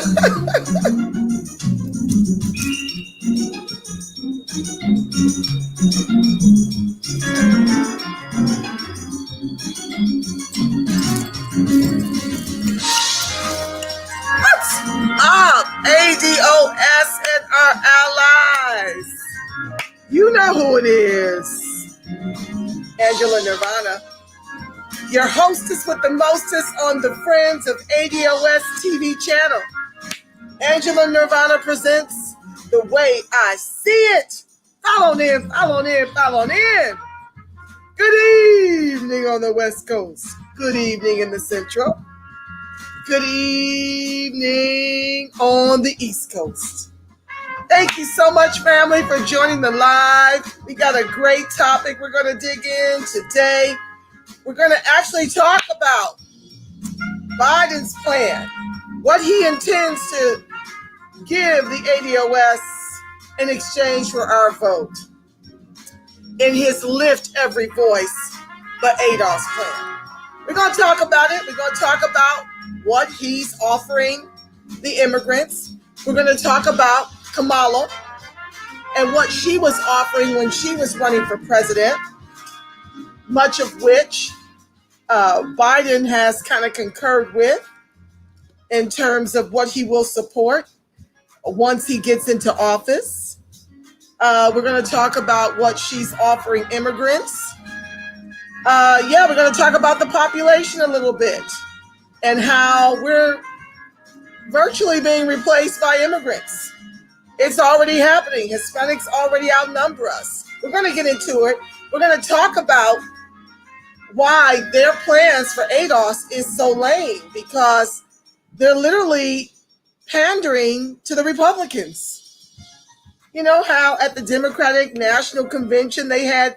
What's up, ADOS and our allies? You know who it is. Angela Nirvana, your hostess with the mostest on the Friends of ADOS TV channel. Angela Nirvana presents The Way I See It. Follow in, follow in, follow in. Good evening on the West Coast. Good evening in the Central. Good evening on the East Coast. Thank you so much, family, for joining the live. We got a great topic we're going to dig in today. We're going to actually talk about Biden's plan, what he intends to give the ADOS in exchange for our vote in his Lift Every Voice but ADOS plan. We're going to talk about it. We're going to talk about what he's offering the immigrants. We're going to talk about Kamala and what she was offering when she was running for president, much of which Biden has kind of concurred with in terms of what he will support once he gets into office. We're going to talk about what she's offering immigrants. We're going to talk about the population a little bit and how we're virtually being replaced by immigrants. It's already happening. Hispanics already outnumber us. We're going to get into it. We're going to talk about why their plans for ADOS is so lame, because they're literally pandering to the Republicans. You know how at the Democratic National Convention they had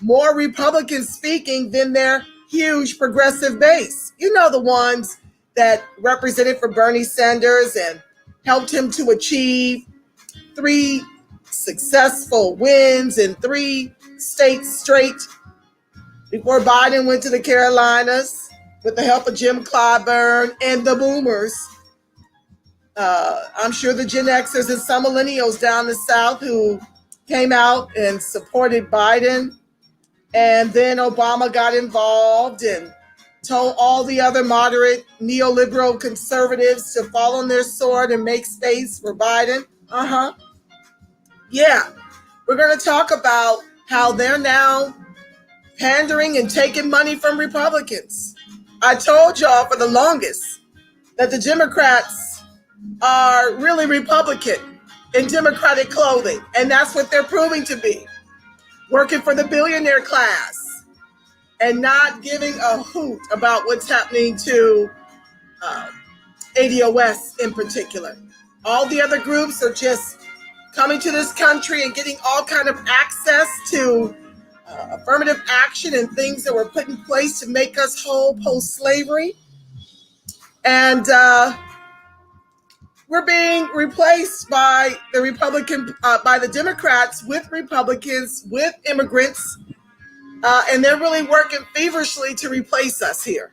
more Republicans speaking than their huge progressive base. You know, the ones that represented for Bernie Sanders and helped him to achieve 3 successful wins in 3 states straight before Biden went to the Carolinas with the help of Jim Clyburn and the boomers. I'm sure the Gen Xers and some millennials down the South who came out and supported Biden. And then Obama got involved and told all the other moderate neoliberal conservatives to fall on their sword and make space for Biden. Yeah, we're going to talk about how they're now pandering and taking money from Republicans. I told y'all for the longest that the Democrats are really Republican in Democratic clothing, and that's what they're proving to be. Working for the billionaire class and not giving a hoot about what's happening to ADOS in particular. All the other groups are just coming to this country and getting all kind of access to affirmative action and things that were put in place to make us whole post-slavery. And we're being replaced by the Democrats with Republicans, with immigrants, and they're really working feverishly to replace us here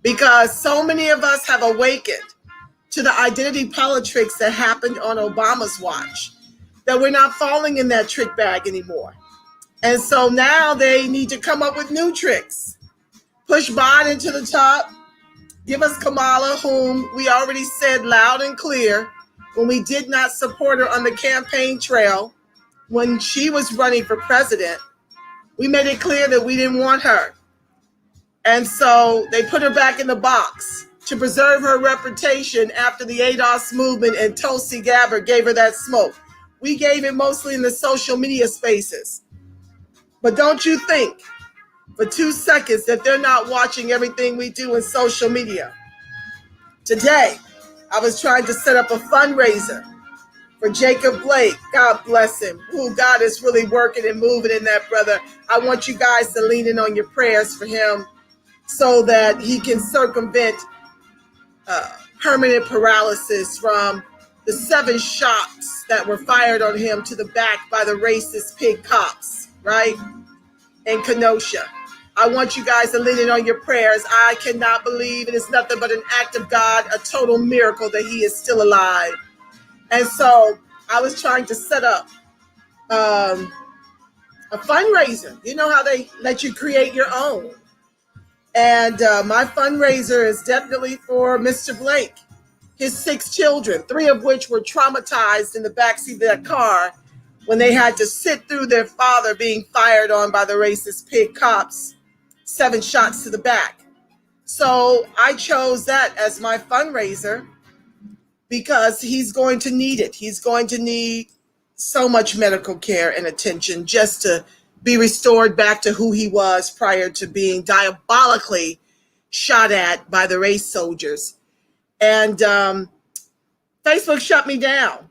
because so many of us have awakened to the identity politics that happened on Obama's watch, that we're not falling in that trick bag anymore. And so now they need to come up with new tricks, push Biden to the top, give us Kamala, whom we already said loud and clear when we did not support her on the campaign trail when she was running for president. We made it clear that we didn't want her. And so they put her back in the box to preserve her reputation after the ADOS movement and Tulsi Gabbard gave her that smoke. We gave it mostly in the social media spaces. But don't you think for 2 seconds that they're not watching everything we do in social media. Today, I was trying to set up a fundraiser for Jacob Blake. God bless him. Ooh, God is really working and moving in that brother. I want you guys to lean in on your prayers for him so that he can circumvent permanent paralysis from the 7 shots that were fired on him to the back by the racist pig cops, right? In Kenosha. I want you guys to lean in on your prayers. I cannot believe it is nothing but an act of God, a total miracle that he is still alive. And so I was trying to set up a fundraiser. You know how they let you create your own. And my fundraiser is definitely for Mr. Blake, his 6 children, 3 of which were traumatized in the backseat of that car when they had to sit through their father being fired on by the racist pig cops, 7 shots to the back. So I chose that as my fundraiser because he's going to need it. He's going to need so much medical care and attention just to be restored back to who he was prior to being diabolically shot at by the race soldiers. And Facebook shut me down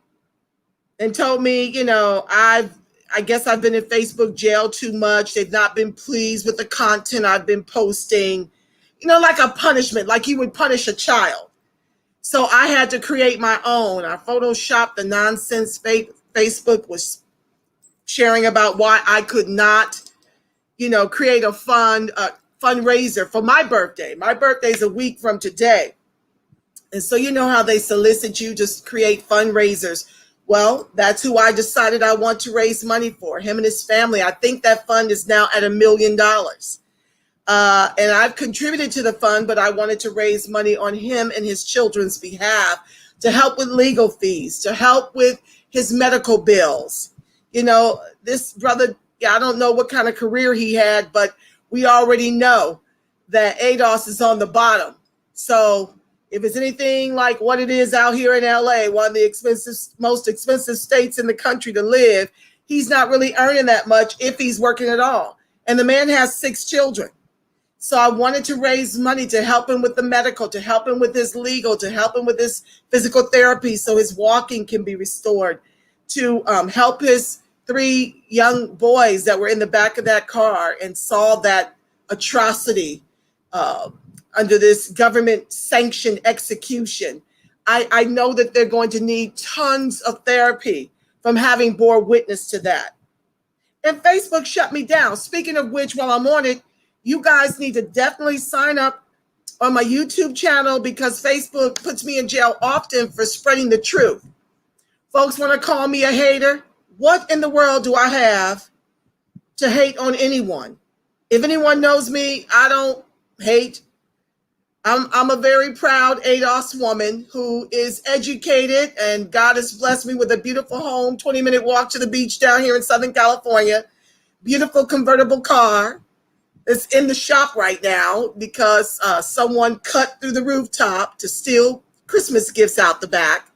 and told me, I guess I've been in Facebook jail too much. They've not been pleased with the content I've been posting, like a punishment, like you would punish a child. So I had to create my own. I photoshopped the nonsense Facebook was sharing about why I could not, create a fundraiser for my birthday. My birthday is a week from today. And so you know how they solicit you to create fundraisers. Well, that's who I decided I want to raise money for, him and his family. I think that fund is now at $1 million. And I've contributed to the fund, but I wanted to raise money on him and his children's behalf to help with legal fees, to help with his medical bills. This brother, I don't know what kind of career he had, but we already know that ADOS is on the bottom. So if it's anything like what it is out here in LA, one of the most expensive states in the country to live, he's not really earning that much if he's working at all. And the man has 6 children. So I wanted to raise money to help him with the medical, to help him with his legal, to help him with his physical therapy so his walking can be restored, to help his 3 young boys that were in the back of that car and saw that atrocity under this government-sanctioned execution. I know that they're going to need tons of therapy from having bore witness to that. And Facebook shut me down. Speaking of which, while I'm on it, you guys need to definitely sign up on my YouTube channel because Facebook puts me in jail often for spreading the truth. Folks want to call me a hater. What in the world do I have to hate on anyone? If anyone knows me, I don't hate. I'm a very proud ADOS woman who is educated, and God has blessed me with a beautiful home, 20-minute walk to the beach down here in Southern California, beautiful convertible car. It's in the shop right now because someone cut through the rooftop to steal Christmas gifts out the back.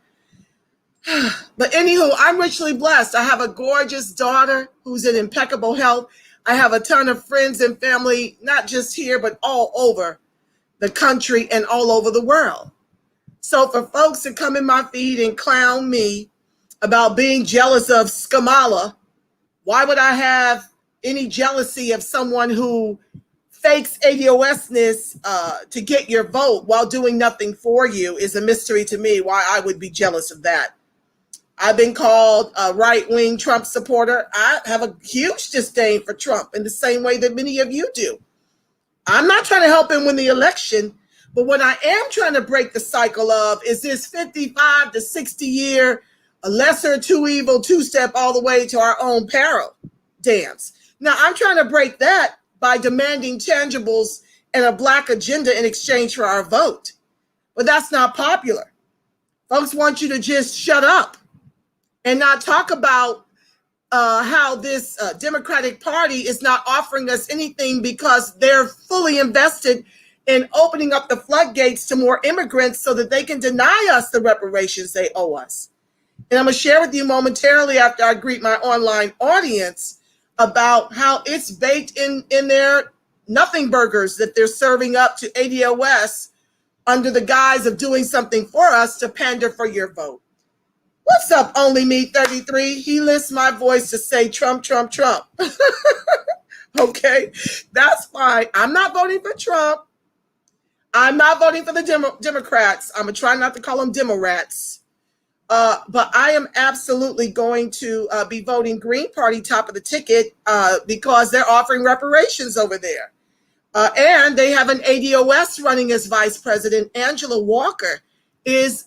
But anywho, I'm richly blessed. I have a gorgeous daughter who's in impeccable health. I have a ton of friends and family, not just here, but all over the country and all over the world. So for folks to come in my feed and clown me about being jealous of Kamala, why would I have any jealousy of someone who fakes ADOSness to get your vote while doing nothing for you is a mystery to me why I would be jealous of that. I've been called a right-wing Trump supporter. I have a huge disdain for Trump in the same way that many of you do. I'm not trying to help him win the election, but what I am trying to break the cycle of is this 55 to 60 year, a lesser two evil, two-step all the way to our own peril dance. Now, I'm trying to break that by demanding tangibles and a black agenda in exchange for our vote. But that's not popular. Folks want you to just shut up and not talk about how this Democratic Party is not offering us anything because they're fully invested in opening up the floodgates to more immigrants so that they can deny us the reparations they owe us. And I'm going to share with you momentarily after I greet my online audience about how it's baked in their nothing burgers that they're serving up to ADOS under the guise of doing something for us to pander for your vote. What's up, Only Me 33? He lists my voice to say Trump, Trump, Trump. Okay, that's fine. I'm not voting for Trump. I'm not voting for the Democrats. I'm going to try not to call them Demorats. But I am absolutely going to be voting Green Party top of the ticket because they're offering reparations over there. And they have an ADOS running as vice president. Angela Walker is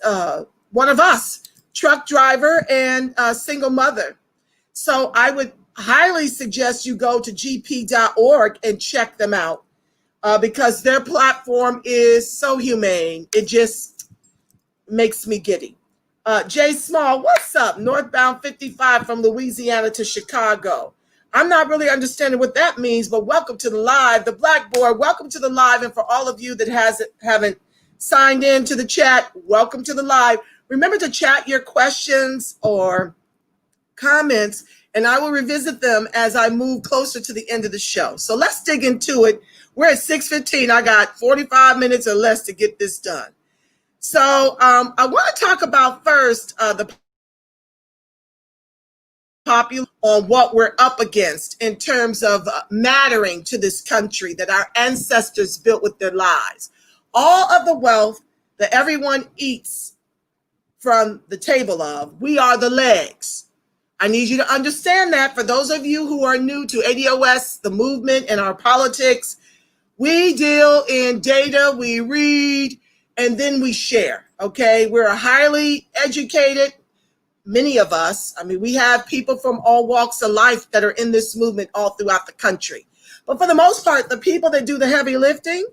one of us, truck driver and single mother. So I would highly suggest you go to gp.org and check them out because their platform is so humane. It just makes me giddy. Jay Small, what's up? Northbound 55 from Louisiana to Chicago. I'm not really understanding what that means, but welcome to the live. The Blackboard, welcome to the live. And for all of you that haven't signed in to the chat, welcome to the live. Remember to chat your questions or comments, and I will revisit them as I move closer to the end of the show. So let's dig into it. We're at 6:15. I got 45 minutes or less to get this done. So I want to talk about first the popular on what we're up against in terms of mattering to this country that our ancestors built with their lives. All of the wealth that everyone eats from the table of, we are the legs. I need you to understand that. For those of you who are new to ADOS, the movement, and our politics, we deal in data, we read, and then we share, okay? We're highly educated, many of us. I mean, we have people from all walks of life that are in this movement all throughout the country. But for the most part, the people that do the heavy lifting,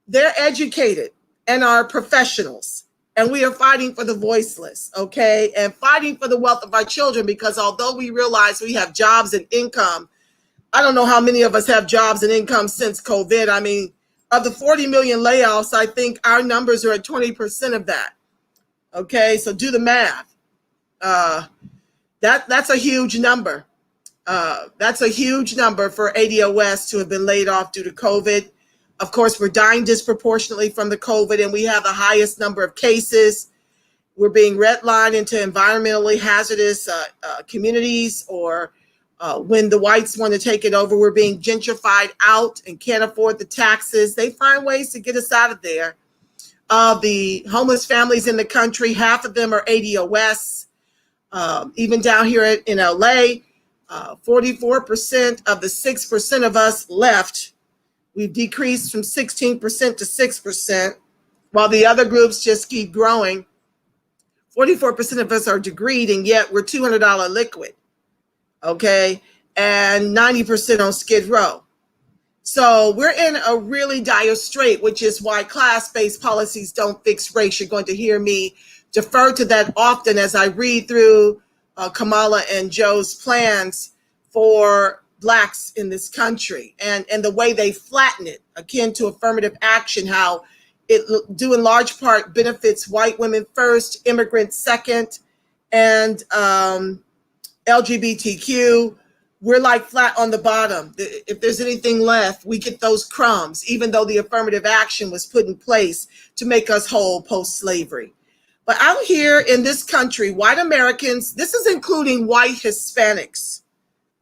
they're educated and are professionals. And we are fighting for the voiceless, okay? And fighting for the wealth of our children, because although we realize we have jobs and income, I don't know how many of us have jobs and income since COVID. I mean, of the 40 million layoffs, I think our numbers are at 20% of that. Okay, so do the math. That's a huge number. That's a huge number for ADOS to have been laid off due to COVID. Of course, we're dying disproportionately from the COVID, and we have the highest number of cases. We're being redlined into environmentally hazardous communities, or when the whites want to take it over, we're being gentrified out and can't afford the taxes. They find ways to get us out of there. The homeless families in the country, half of them are ADOS. Even down here in LA, 44% of the 6% of us left. We've decreased from 16% to 6%, while the other groups just keep growing. 44% of us are degreed, and yet we're $200 liquid, okay? And 90% on Skid Row. So we're in a really dire strait, which is why class-based policies don't fix race. You're going to hear me defer to that often as I read through Kamala and Joe's plans for Blacks in this country, and the way they flatten it, akin to affirmative action, how it due in large part benefits white women first, immigrants second, and LGBTQ. We're like flat on the bottom. If there's anything left, we get those crumbs, even though the affirmative action was put in place to make us whole post-slavery. But out here in this country, white Americans, this is including white Hispanics,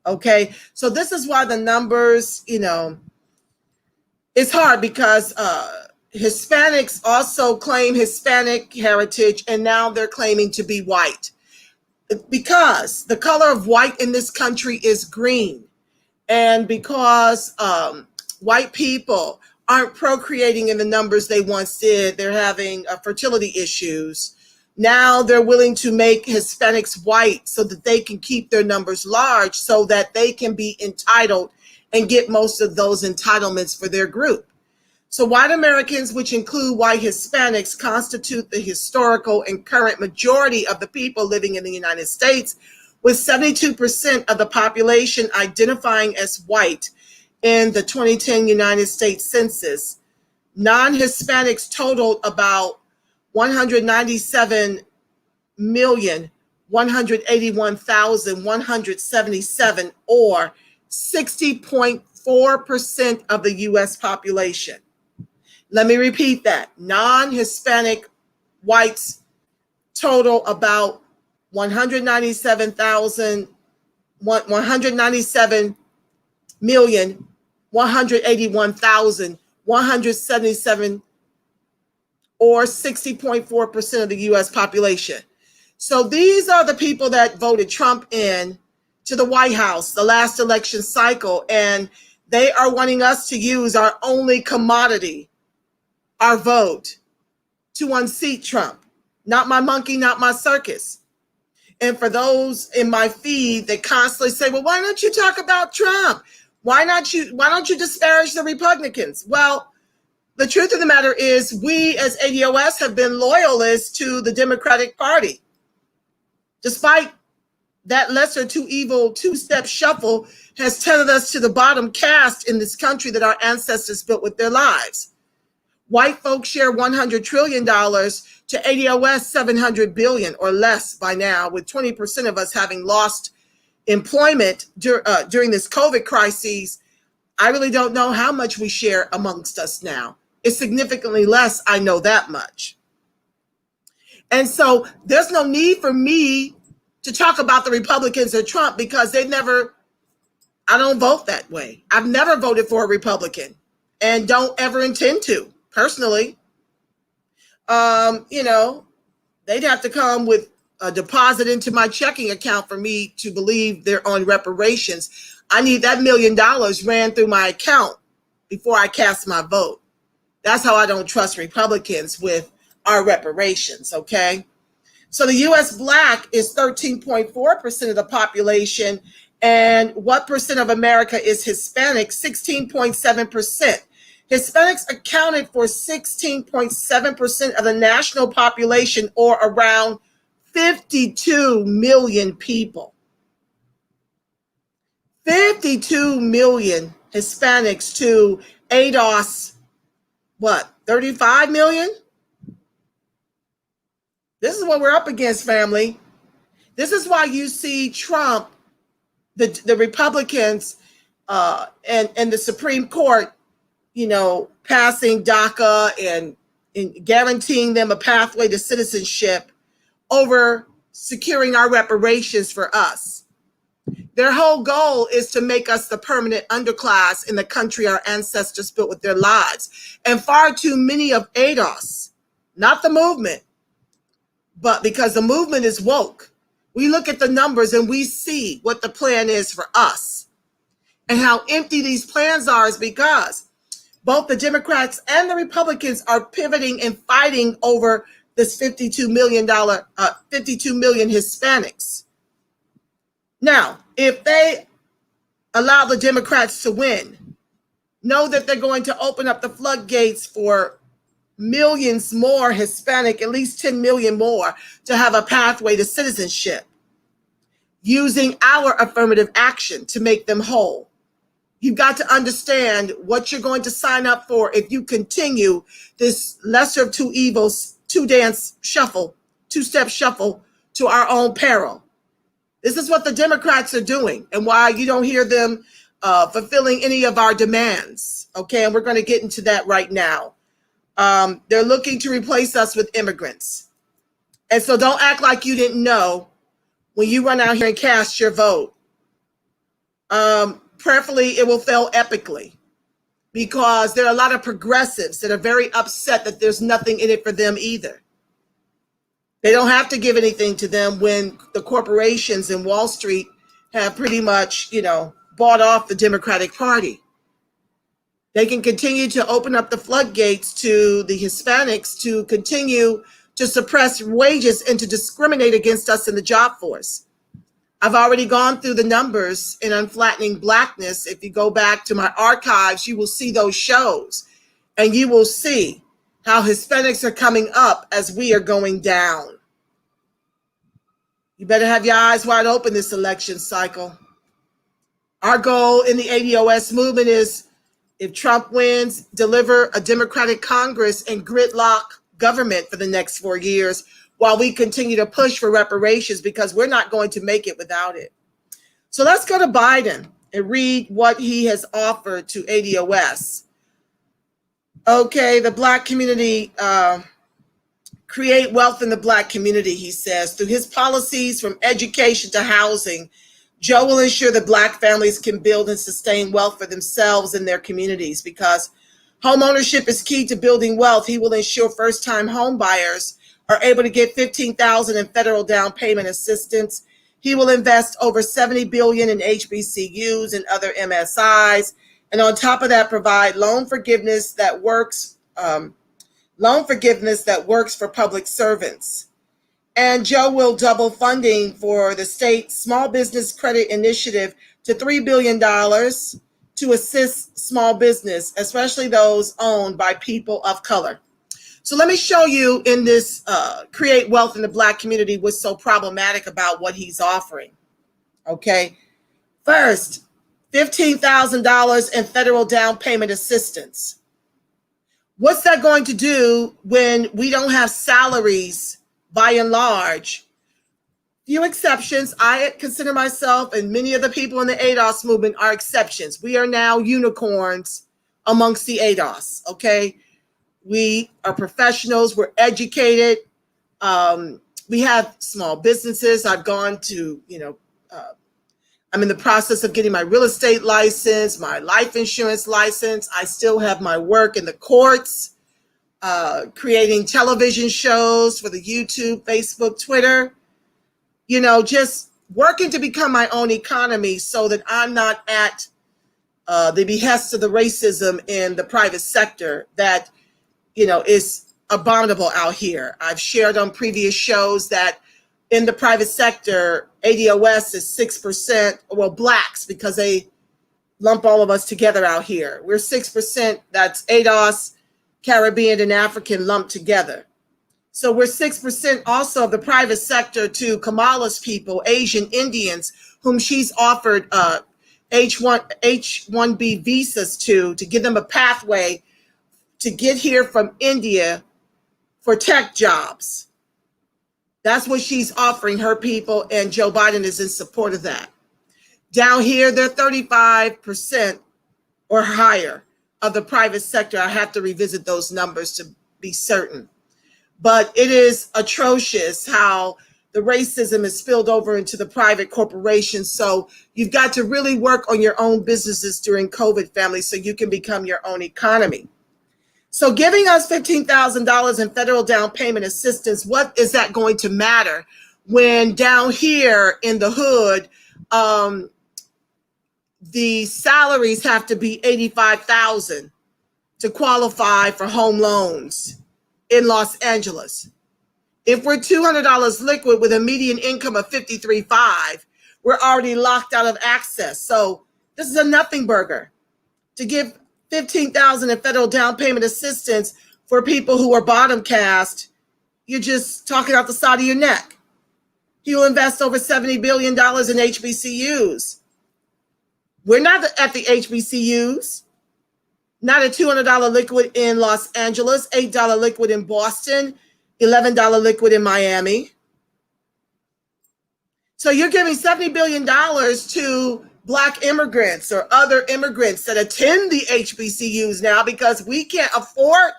okay? So this is why the numbers, it's hard because Hispanics also claim Hispanic heritage, and now they're claiming to be white. Because the color of white in this country is green, and because white people aren't procreating in the numbers they once did, they're having fertility issues. Now they're willing to make Hispanics white so that they can keep their numbers large, so that they can be entitled and get most of those entitlements for their group. So white Americans, which include white Hispanics, constitute the historical and current majority of the people living in the United States, with 72% of the population identifying as white in the 2010 United States Census. Non-Hispanics totaled about 197,181,177, or 60.4% of the U.S. population. Let me repeat that. Non-Hispanic whites total about 197,181,177, or 60.4% of the U.S. population. So these are the people that voted Trump in to the White House the last election cycle, and They are wanting us to use our only commodity, our vote, to unseat Trump. Not my monkey, not my circus. And for those in my feed that constantly say, well, why don't you talk about Trump? Why don't you disparage the Republicans? Well, the truth of the matter is we as ADOS have been loyalists to the Democratic Party. Despite that lesser two evil two-step shuffle has tethered us to the bottom caste in this country that our ancestors built with their lives. White folks share $100 trillion to ADOS $700 billion or less by now, with 20% of us having lost employment during this COVID crisis. I really don't know how much we share amongst us now. It's significantly less, I know that much. And so there's no need for me to talk about the Republicans or Trump because I don't vote that way. I've never voted for a Republican and don't ever intend to. Personally, they'd have to come with a deposit into my checking account for me to believe they're on reparations. I need that $1 million ran through my account before I cast my vote. That's how I don't trust Republicans with our reparations, okay? So the U.S. Black is 13.4% of the population. And what percent of America is Hispanic? 16.7%. Hispanics accounted for 16.7% of the national population, or around 52 million people. 52 million Hispanics to ADOS, 35 million? This is what we're up against, family. This is why you see Trump, the Republicans, and the Supreme Court, passing DACA and guaranteeing them a pathway to citizenship over securing our reparations for us. Their whole goal is to make us the permanent underclass in the country our ancestors built with their lives. And far too many of ADOS, not the movement, but because the movement is woke, we look at the numbers and we see what the plan is for us. And how empty these plans are is because both the Democrats and the Republicans are pivoting and fighting over this $52 million Hispanics. Now, if they allow the Democrats to win, know that they're going to open up the floodgates for millions more Hispanic, at least 10 million more, to have a pathway to citizenship, using our affirmative action to make them whole. You've got to understand what you're going to sign up for if you continue this lesser of two evils, two-step shuffle to our own peril. This is what the Democrats are doing and why you don't hear them fulfilling any of our demands. Okay, and we're going to get into that right now. They're looking to replace us with immigrants. And so don't act like you didn't know when you run out here and cast your vote. Prayerfully, it will fail epically because there are a lot of progressives that are very upset that there's nothing in it for them either. They don't have to give anything to them when the corporations in Wall Street have pretty much, bought off the Democratic Party. They can continue to open up the floodgates to the Hispanics to continue to suppress wages and to discriminate against us in the job force. I've already gone through the numbers in Unflattening Blackness. If you go back to my archives, you will see those shows and you will see how Hispanics are coming up as we are going down. You better have your eyes wide open this election cycle. Our goal in the ADOS movement is, if Trump wins, deliver a Democratic Congress and gridlock government for the next 4 years while we continue to push for reparations, because we're not going to make it without it. So let's go to Biden and read what he has offered to ADOS. Okay, the Black community, create wealth in the Black community, he says. Through his policies from education to housing, Joe will ensure that Black families can build and sustain wealth for themselves and their communities. Because home ownership is key to building wealth, he will ensure first-time home buyers are able to get $15,000 in federal down payment assistance. He will invest over $70 billion in HBCUs and other MSIs. And on top of that, provide loan forgiveness that works for public servants. And Joe will double funding for the state small business credit initiative to $3 billion to assist small business, especially those owned by people of color. So let me show you in this Create Wealth in the Black Community what's so problematic about what he's offering. Okay. First, $15,000 in federal down payment assistance. What's that going to do when we don't have salaries by and large? Few exceptions. I consider myself and many of the people in the ADOS movement are exceptions. We are now unicorns amongst the ADOS, okay? We are professionals. We're educated. We have small businesses. I've gone to, I'm in the process of getting my real estate license, my life insurance license. I still have my work in the courts, creating television shows for the YouTube, Facebook, Twitter, just working to become my own economy so that I'm not at the behest of the racism in the private sector that, is abominable out here. I've shared on previous shows that in the private sector, ADOS is 6%, well, blacks, because they lump all of us together out here. We're 6%, that's ADOS, Caribbean, and African lumped together. So we're 6% also of the private sector to Kamala'S people, Asian Indians, whom she's offered H-1B visas to give them a pathway to get here from India for tech jobs. That's what she's offering her people, and Joe Biden is in support of that. Down here, they're 35% or higher of the private sector. I have to revisit those numbers to be certain. But it is atrocious how the racism is spilled over into the private corporations. So you've got to really work on your own businesses during COVID, family, so you can become your own economy. So giving us $15,000 in federal down payment assistance, what is that going to matter when down here in the hood, the salaries have to be $85,000 to qualify for home loans in Los Angeles? If we're $200 liquid with a median income of $53,500, we're already locked out of access. So this is a nothing burger to give $15,000 in federal down payment assistance for people who are bottom caste. You're just talking out the side of your neck. He will invest over $70 billion in HBCUs. We're not at the HBCUs. Not a $200 liquid in Los Angeles, $8 liquid in Boston, $11 liquid in Miami. So you're giving $70 billion to Black immigrants or other immigrants that attend the HBCUs now because we can't afford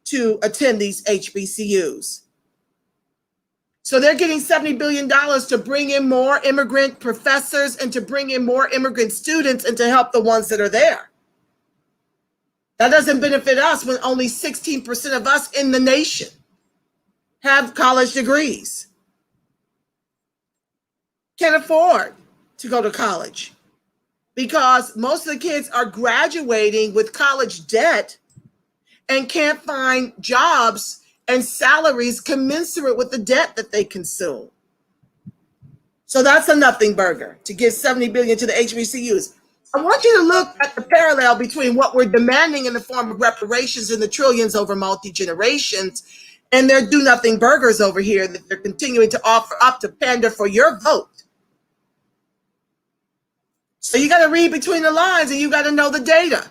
to attend these HBCUs. So they're getting $70 billion to bring in more immigrant professors and to bring in more immigrant students and to help the ones that are there. That doesn't benefit us when only 16% of us in the nation have college degrees. Can't afford to go to college because most of the kids are graduating with college debt and can't find jobs and salaries commensurate with the debt that they consume. So that's a nothing burger to give $70 billion to the HBCUs. I want you to look at the parallel between what we're demanding in the form of reparations and the trillions over multi-generations and their do-nothing burgers over here that they're continuing to offer up to pander for your vote. So you got to read between the lines and you got to know the data.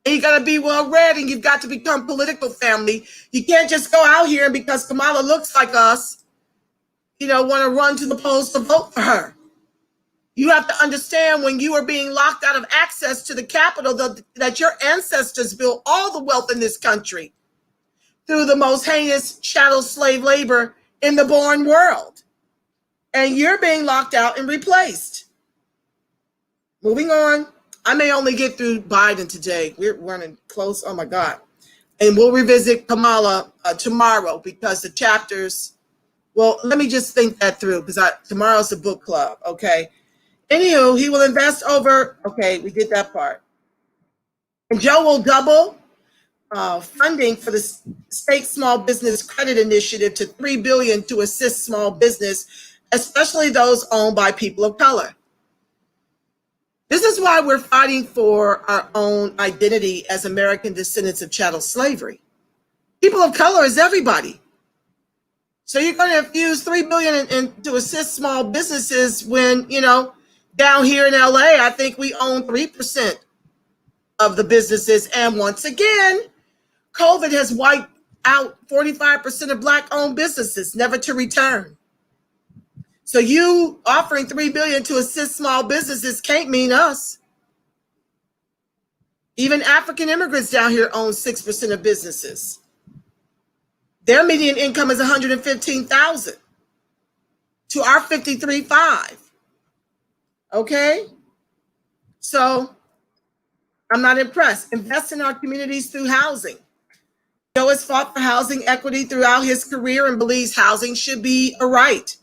And you got to be well read and you've got to become political, family. You can't just go out here and because Kamala looks like us, want to run to the polls to vote for her. You have to understand when you are being locked out of access to the Capitol that your ancestors built all the wealth in this country through the most heinous chattel slave labor in the born world. And you're being locked out and replaced. Moving on. I may only get through Biden today. We're running close. Oh, my God. And we'll revisit Kamala tomorrow because the chapters, well, let me just think that through because tomorrow's the book club, okay? Anywho, he will invest over, okay, we did that part. And Joe will double funding for the state small business credit initiative to $3 billion to assist small business, especially those owned by people of color. This is why we're fighting for our own identity as American descendants of chattel slavery. People of color is everybody. So you're going to infuse $3 billion to assist small businesses when, down here in LA, I think we own 3% of the businesses. And once again, COVID has wiped out 45% of Black-owned businesses, never to return. So you offering $3 billion to assist small businesses can't mean us. Even African immigrants down here own 6% of businesses. Their median income is $115,000 to our $53,500. Okay? So I'm not impressed. Invest in our communities through housing. Joe has fought for housing equity throughout his career and believes housing should be a right.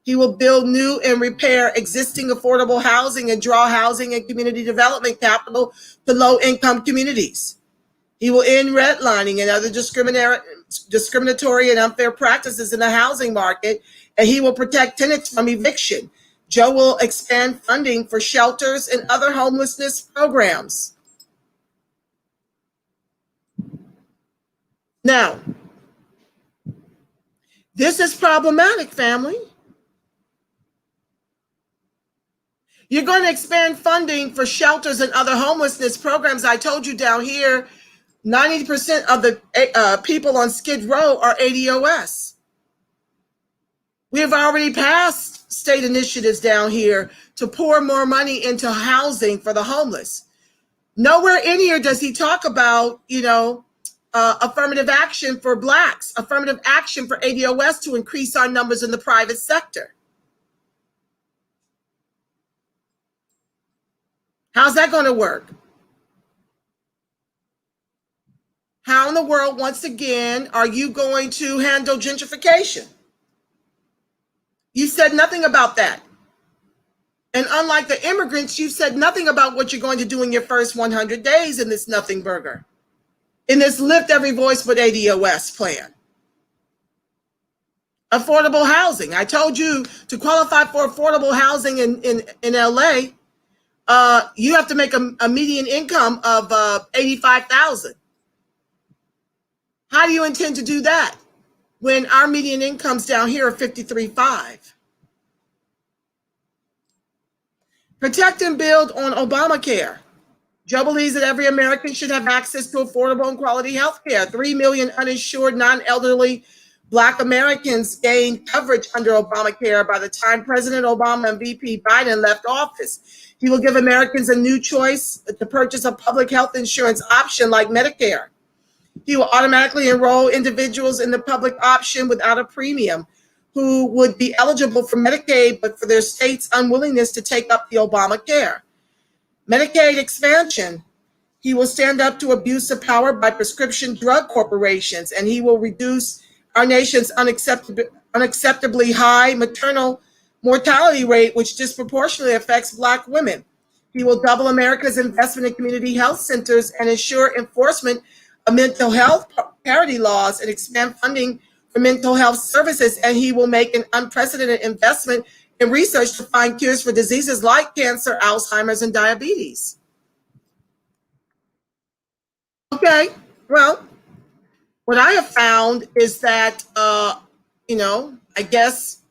He will build new and repair existing affordable housing and draw housing and community development capital to low-income communities. He will end redlining and other discriminatory and unfair practices in the housing market, and he will protect tenants from eviction. Joe will expand funding for shelters and other homelessness programs. Now, this is problematic, family. You're going to expand funding for shelters and other homelessness programs. I told you down here, 90% of the people on Skid Row are ADOS. We have already passed state initiatives down here to pour more money into housing for the homeless. Nowhere in here does he talk about, affirmative action for Blacks, affirmative action for ADOS to increase our numbers in the private sector. How's that going to work? How in the world, once again, are you going to handle gentrification? You said nothing about that. And unlike the immigrants, you've said nothing about what you're going to do in your first 100 days in this nothing burger, in this lift every voice but ADOS plan. Affordable housing. I told you to qualify for affordable housing in LA, you have to make a median income of $85,000. How do you intend to do that when our median incomes down here are $53,500? Protect and build on Obamacare. Joe believes that every American should have access to affordable and quality health care. 3 million uninsured, non-elderly Black Americans gained coverage under Obamacare by the time President Obama and VP Biden left office. He will give Americans a new choice to purchase a public health insurance option like Medicare. He will automatically enroll individuals in the public option without a premium who would be eligible for Medicaid, but for their state's unwillingness to take up the Obamacare. Medicaid expansion. He will stand up to abuse of power by prescription drug corporations, and he will reduce our nation's unacceptably high maternal mortality rate, which disproportionately affects Black women. He will double America's investment in community health centers and ensure enforcement of mental health parity laws and expand funding for mental health services. And he will make an unprecedented investment in research to find cures for diseases like cancer, Alzheimer's, and diabetes. Okay, well, what I have found is that, I guess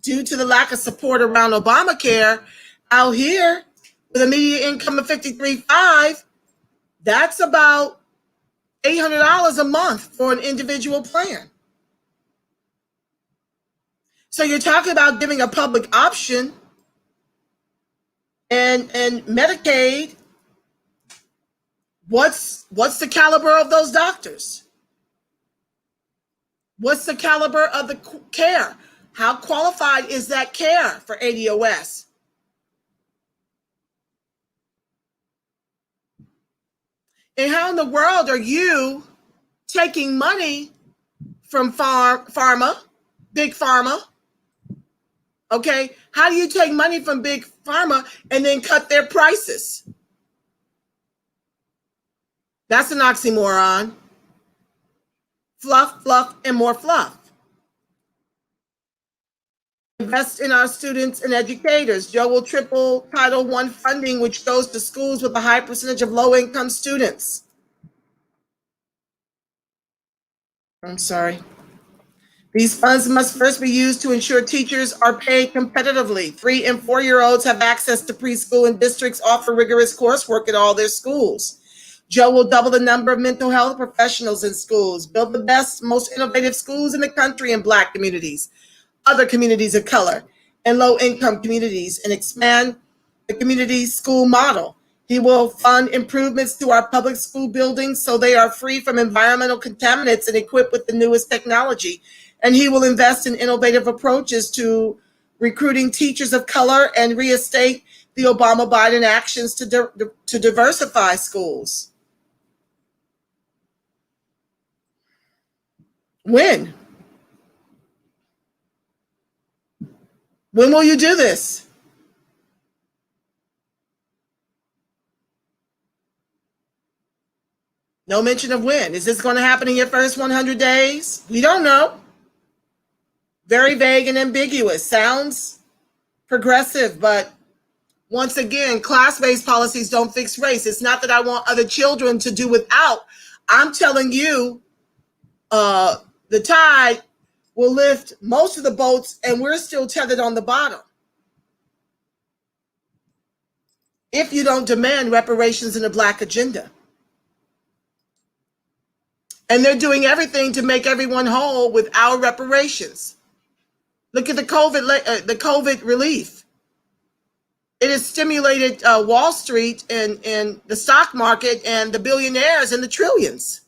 due to the lack of support around Obamacare, out here with a median income of $53,500, that's about $800 a month for an individual plan. So you're talking about giving a public option and Medicaid. What's the caliber of those doctors? What's the caliber of the care? How qualified is that care for ADOS? And how in the world are you taking money from pharma, big pharma? Okay, how do you take money from big pharma and then cut their prices? That's an oxymoron. Fluff, fluff, and more fluff. Invest in our students and educators. Joe will triple Title I funding, which goes to schools with a high percentage of low-income students. I'm sorry. These funds must first be used to ensure teachers are paid competitively. 3- and 4-year-olds have access to preschool, and districts offer rigorous coursework at all their schools. Joe will double the number of mental health professionals in schools, build the best, most innovative schools in the country in Black communities, other communities of color, and low-income communities, and expand the community school model. He will fund improvements to our public school buildings so they are free from environmental contaminants and equipped with the newest technology. And he will invest in innovative approaches to recruiting teachers of color and reinstate the Obama-Biden actions to diversify schools. When? When will you do this? No mention of when. Is this going to happen in your first 100 days? We don't know. Very vague and ambiguous. Sounds progressive, but once again, class-based policies don't fix race. It's not that I want other children to do without. I'm telling you, the tide will lift most of the boats, and we're still tethered on the bottom. If you don't demand reparations in the Black agenda. And they're doing everything to make everyone whole with our reparations. Look at the COVID relief. It has stimulated Wall Street and the stock market and the billionaires and the trillions.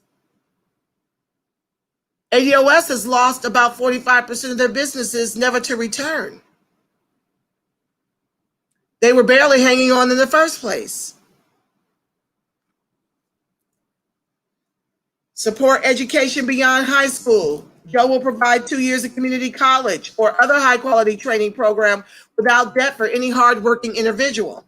ADOS has lost about 45% of their businesses, never to return. They were barely hanging on in the first place. Support education beyond high school. Joe will provide 2 years of community college or other high-quality training program without debt for any hardworking individual.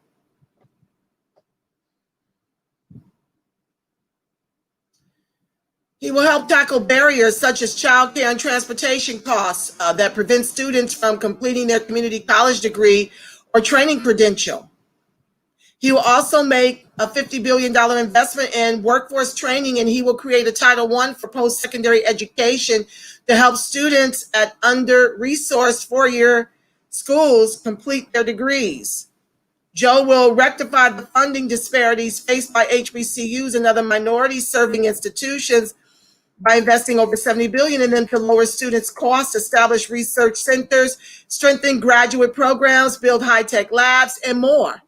He will help tackle barriers such as childcare and transportation costs that prevent students from completing their community college degree or training credential. He will also make a $50 billion investment in workforce training, and he will create a Title I for post-secondary education to help students at under-resourced 4-year schools complete their degrees. Joe will rectify the funding disparities faced by HBCUs and other minority-serving institutions by investing over $70 billion in them to lower students' costs, establish research centers, strengthen graduate programs, build high-tech labs, and more.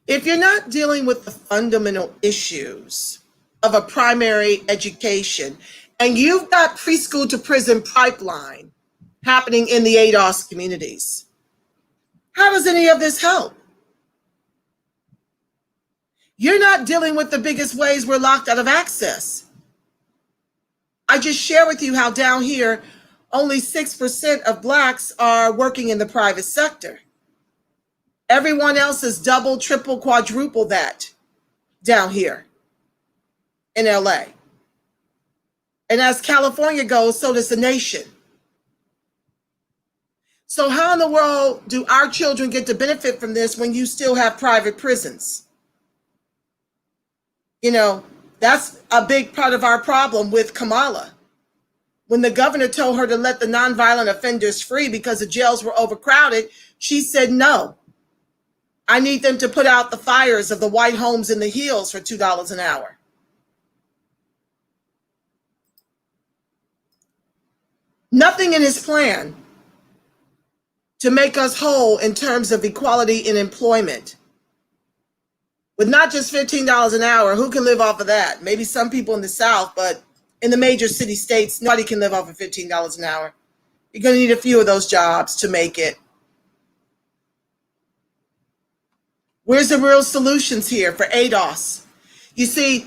If you're not dealing with the fundamental issues of a primary education, and you've got preschool to prison pipeline happening in the ADOS communities, how does any of this help? You're not dealing with the biggest ways we're locked out of access. I just share with you how down here, only 6% of Blacks are working in the private sector. Everyone else is double, triple, quadruple that down here in LA. And as California goes, so does the nation. So how in the world do our children get to benefit from this when you still have private prisons? You know, that's a big part of our problem with Kamala. When the governor told her to let the nonviolent offenders free because the jails were overcrowded, she said, no, I need them to put out the fires of the white homes in the hills for $2 an hour. Nothing in his plan to make us whole in terms of equality in employment. With not just $15 an hour, who can live off of that? Maybe some people in the South, but in the major city states, nobody can live off of $15 an hour. You're going to need a few of those jobs to make it. Where's the real solutions here for ADOS? You see,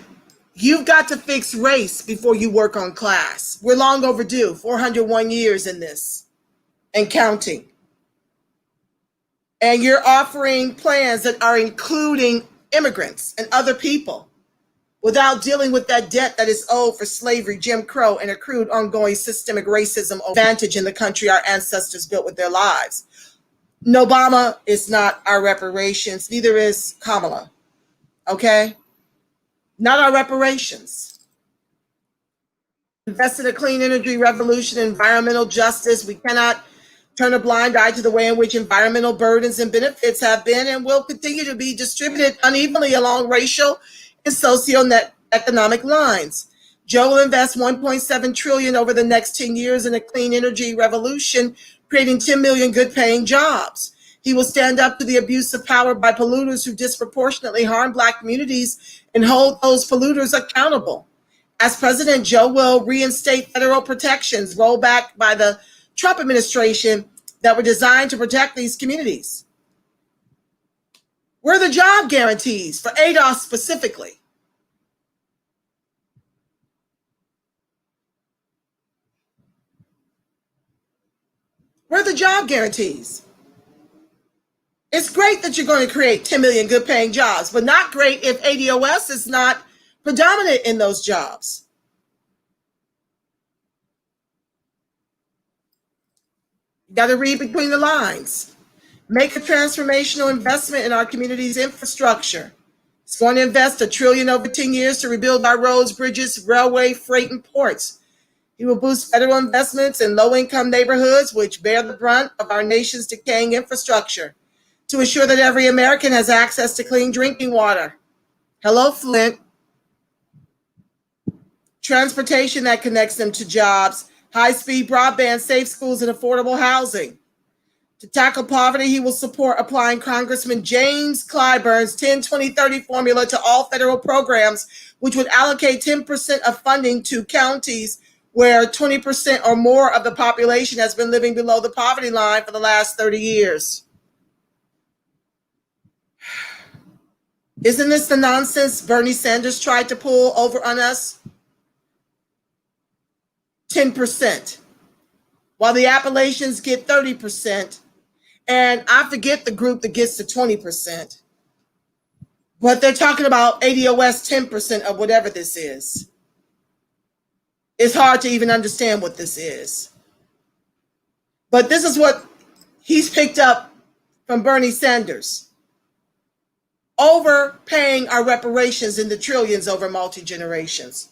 you've got to fix race before you work on class. We're long overdue, 401 years in this and counting. And you're offering plans that are including immigrants and other people without dealing with that debt that is owed for slavery, Jim Crow, and accrued ongoing systemic racism advantage in the country our ancestors built with their lives. Obama is not our reparations, neither is Kamala. Okay? Not our reparations. Invest in a clean energy revolution, environmental justice. We cannot turn a blind eye to the way in which environmental burdens and benefits have been and will continue to be distributed unevenly along racial and socioeconomic lines. Joe will invest $1.7 trillion over the next 10 years in a clean energy revolution, creating 10 million good-paying jobs. He will stand up to the abuse of power by polluters who disproportionately harm Black communities and hold those polluters accountable. As president, Joe will reinstate federal protections rolled back by the Trump administration that were designed to protect these communities. Where are the job guarantees for ADOS specifically? Where are the job guarantees? It's great that you're going to create 10 million good paying jobs, but not great if ADOS is not predominant in those jobs. You got to read between the lines. Make a transformational investment in our community's infrastructure. It's going to invest $1 trillion over 10 years to rebuild our roads, bridges, railway, freight, and ports. He will boost federal investments in low-income neighborhoods, which bear the brunt of our nation's decaying infrastructure, to ensure that every American has access to clean drinking water. Hello, Flint. Transportation that connects them to jobs, high-speed broadband, safe schools, and affordable housing. To tackle poverty, he will support applying Congressman James Clyburn's 10-20-30 formula to all federal programs, which would allocate 10% of funding to counties where 20% or more of the population has been living below the poverty line for the last 30 years. Isn't this the nonsense Bernie Sanders tried to pull over on us? 10%, while the Appalachians get 30%, and I forget the group that gets to 20%. But they're talking about ADOS 10% of whatever this is. It's hard to even understand what this is. But this is what he's picked up from Bernie Sanders. Overpaying our reparations in the trillions over multi-generations.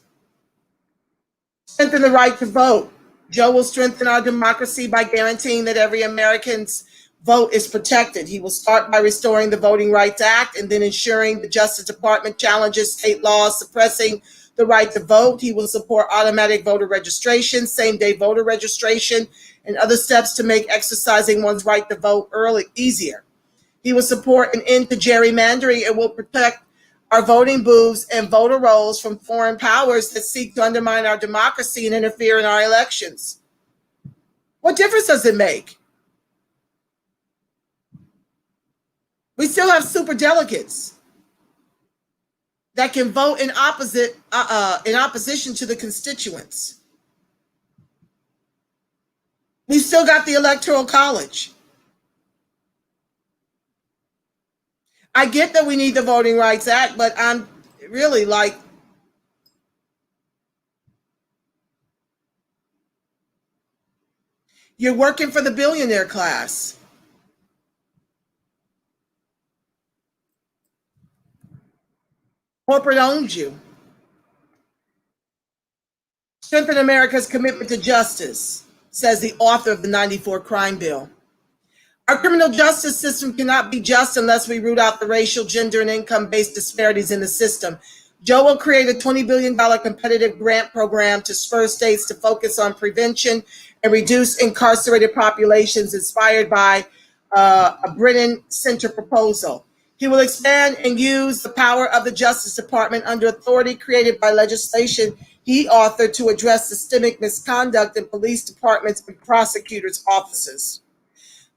Strengthen the right to vote. Joe will strengthen our democracy by guaranteeing that every American's vote is protected. He will start by restoring the Voting Rights Act and then ensuring the Justice Department challenges state laws suppressing the right to vote. He will support automatic voter registration, same-day voter registration, and other steps to make exercising one's right to vote easier. He will support an end to gerrymandering and will protect our voting booths and voter rolls from foreign powers that seek to undermine our democracy and interfere in our elections. What difference does it make? We still have superdelegates that can vote in opposition to the constituents. We've still got the Electoral College. I get that we need the Voting Rights Act, but I'm really like, you're working for the billionaire class. Corporate owns you. Strengthen America's commitment to justice, says the author of the 94 crime bill. Our criminal justice system cannot be just unless we root out the racial, gender, and income-based disparities in the system. Joe will create a $20 billion competitive grant program to spur states to focus on prevention and reduce incarcerated populations, inspired by a Brennan Center proposal. He will expand and use the power of the Justice Department under authority created by legislation he authored to address systemic misconduct in police departments and prosecutors' offices.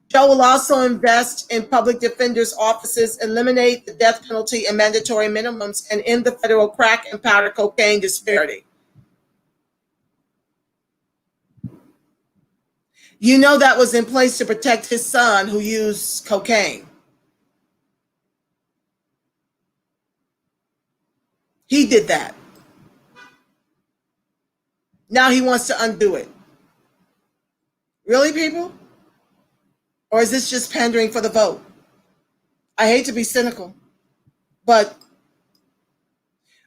Joe will also invest in public defenders' offices, eliminate the death penalty and mandatory minimums, and end the federal crack and powder cocaine disparity. You know that was in place to protect his son who used cocaine. He did that. Now he wants to undo it. Really, people? Or is this just pandering for the vote? I hate to be cynical, but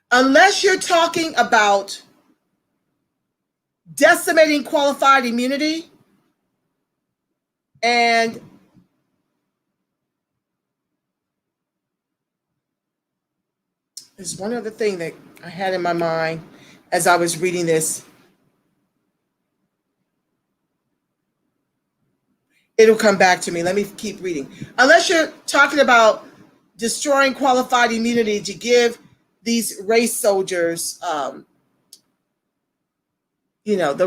unless you're talking about decimating qualified immunity, and there's one other thing that I had in my mind as I was reading this. It'll come back to me. Let me keep reading. Unless you're talking about destroying qualified immunity to give these race soldiers, the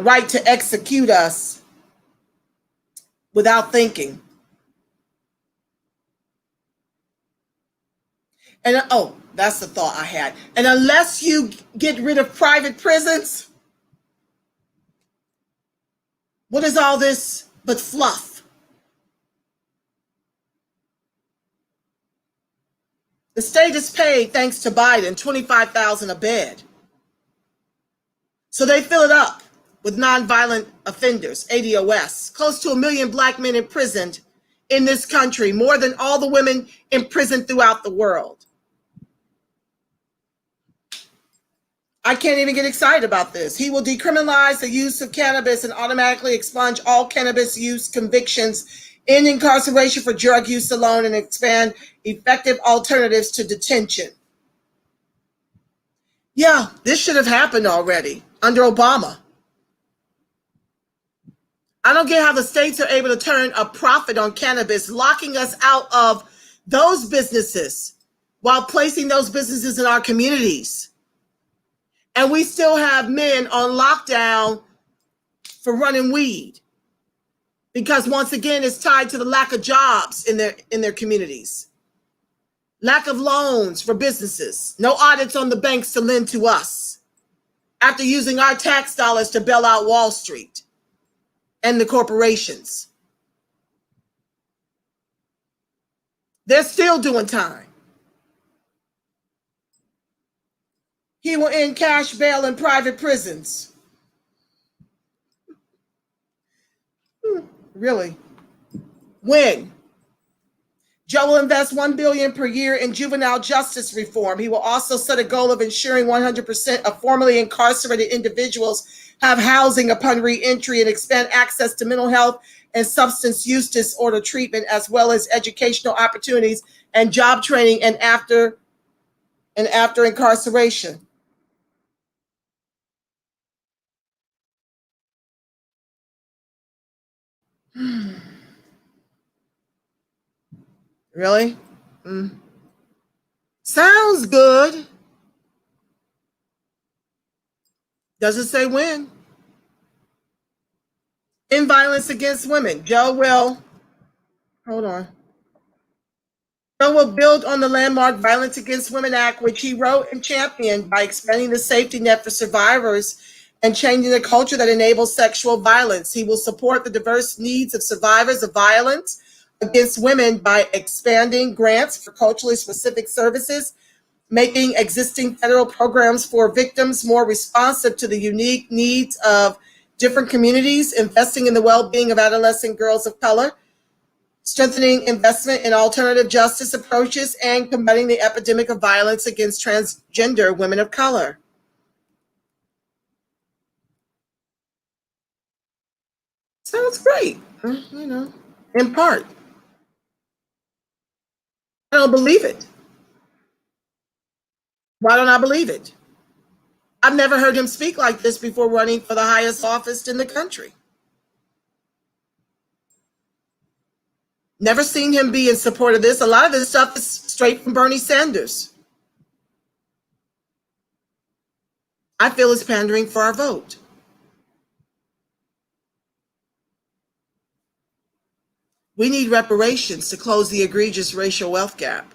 right to execute us without thinking. And that's the thought I had. And unless you get rid of private prisons, what is all this but fluff? The state is paid, thanks to Biden, $25,000 a bed. So they fill it up with nonviolent offenders, ADOS. Close to 1 million black men imprisoned in this country, more than all the women imprisoned throughout the world. I can't even get excited about this. He will decriminalize the use of cannabis and automatically expunge all cannabis use convictions, end incarceration for drug use alone, and expand effective alternatives to detention. Yeah, this should have happened already under Obama. I don't get how the states are able to turn a profit on cannabis, locking us out of those businesses while placing those businesses in our communities. And we still have men on lockdown for running weed because, once again, it's tied to the lack of jobs in their communities. Lack of loans for businesses. No audits on the banks to lend to us after using our tax dollars to bail out Wall Street and the corporations. They're still doing time. He will end cash bail in private prisons. Really? When? Joe will invest $1 billion per year in juvenile justice reform. He will also set a goal of ensuring 100% of formerly incarcerated individuals have housing upon re-entry and expand access to mental health and substance use disorder treatment, as well as educational opportunities and job training and after incarceration. Really? Sounds good. Doesn't say when. In violence against women, Joe will build on the landmark Violence Against Women Act, which he wrote and championed, by expanding the safety net for survivors and changing the culture that enables sexual violence. He will support the diverse needs of survivors of violence against women by expanding grants for culturally specific services, making existing federal programs for victims more responsive to the unique needs of different communities, investing in the well-being of adolescent girls of color, strengthening investment in alternative justice approaches, and combating the epidemic of violence against transgender women of color. Sounds great, in part. I don't believe it. Why don't I believe it? I've never heard him speak like this before running for the highest office in the country. Never seen him be in support of this. A lot of this stuff is straight from Bernie Sanders. I feel it's pandering for our vote. We need reparations to close the egregious racial wealth gap.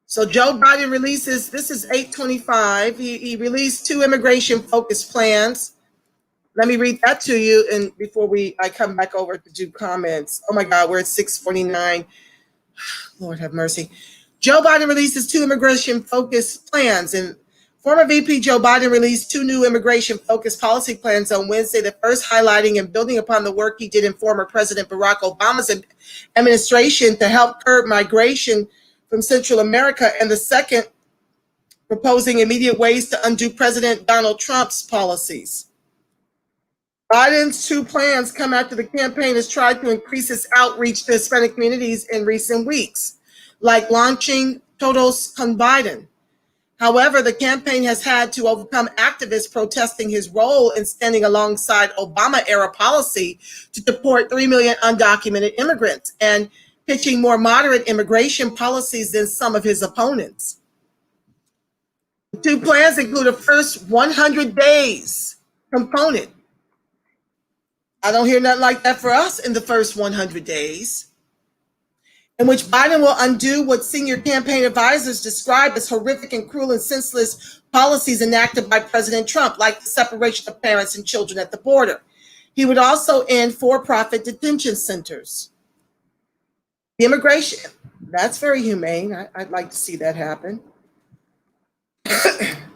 So Joe Biden releases, this is 8/25, he released 2 immigration-focused plans Let me read that to you, and before I come back over to do comments. Oh my God, we're at 6:49. Lord have mercy. Joe Biden releases 2 immigration-focused plans, and former VP Joe Biden released 2 new immigration-focused policy plans on Wednesday, the first highlighting and building upon the work he did in former President Barack Obama's administration to help curb migration from Central America, and the second proposing immediate ways to undo President Donald Trump's policies. Biden's 2 plans come after the campaign has tried to increase its outreach to Hispanic communities in recent weeks, like launching Todos con Biden. However, the campaign has had to overcome activists protesting his role in standing alongside Obama-era policy to deport 3 million undocumented immigrants and pitching more moderate immigration policies than some of his opponents. The 2 plans include a first 100 days component. I don't hear nothing like that for us in the first 100 days, in which Biden will undo what senior campaign advisors describe as horrific and cruel and senseless policies enacted by President Trump, like the separation of parents and children at the border. He would also end for-profit detention centers. The immigration, that's very humane. I'd like to see that happen.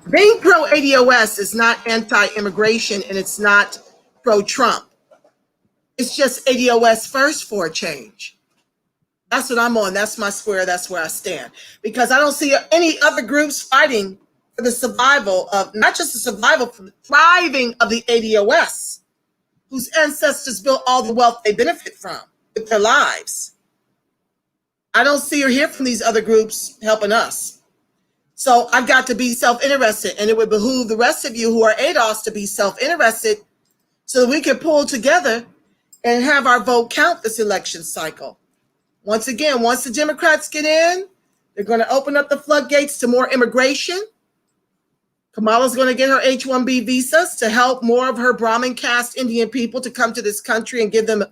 Being pro-ADOS is not anti-immigration, and it's not pro-Trump. It's just ADOS first for a change. That's what I'm on. That's my square. That's where I stand. Because I don't see any other groups fighting for the survival of, not just the survival, for the thriving of the ADOS, whose ancestors built all the wealth they benefit from with their lives. I don't see or hear from these other groups helping us. So I've got to be self-interested, and it would behoove the rest of you who are ADOS to be self-interested so that we can pull together and have our vote count this election cycle. Once again, once the Democrats get in, they're going to open up the floodgates to more immigration. Kamala's going to get her H-1B visas to help more of her Brahmin caste Indian people to come to this country and give them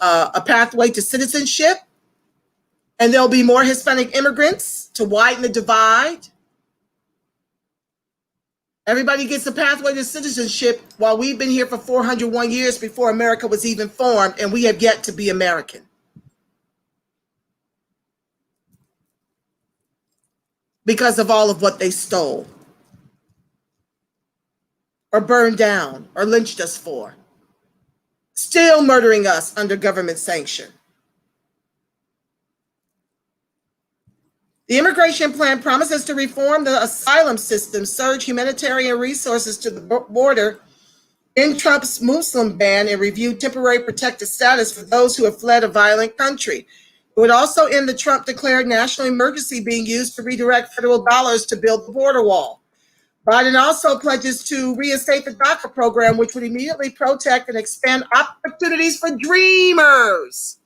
a pathway to citizenship. And there'll be more Hispanic immigrants to widen the divide. Everybody gets a pathway to citizenship while we've been here for 401 years before America was even formed, and we have yet to be American. Because of all of what they stole or burned down or lynched us for. Still murdering us under government sanction. The immigration plan promises to reform the asylum system, surge humanitarian resources to the border, end Trump's Muslim ban, and review temporary protected status for those who have fled a violent country. It would also end the Trump-declared national emergency being used to redirect federal dollars to build the border wall. Biden also pledges to reinstate the DACA program, which would immediately protect and expand opportunities for dreamers,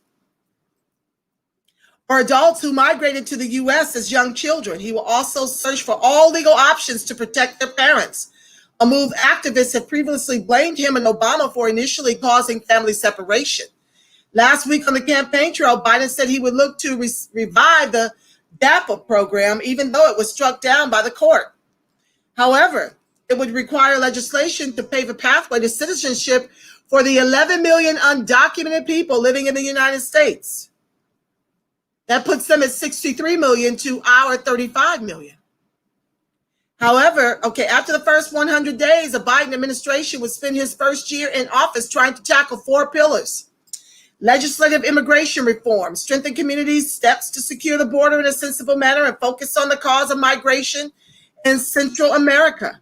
for adults who migrated to the U.S. as young children. He will also search for all legal options to protect their parents, a move activists have previously blamed him and Obama for initially causing family separation. Last week on the campaign trail, Biden said he would look to revive the DAPA program, even though it was struck down by the court. However, it would require legislation to pave a pathway to citizenship for the 11 million undocumented people living in the United States. That puts them at 63 million to our 35 million. However, after the first 100 days, the Biden administration would spend his first year in office trying to tackle 4 pillars. Legislative immigration reform, strengthen communities' steps to secure the border in a sensible manner, and focus on the cause of migration in Central America.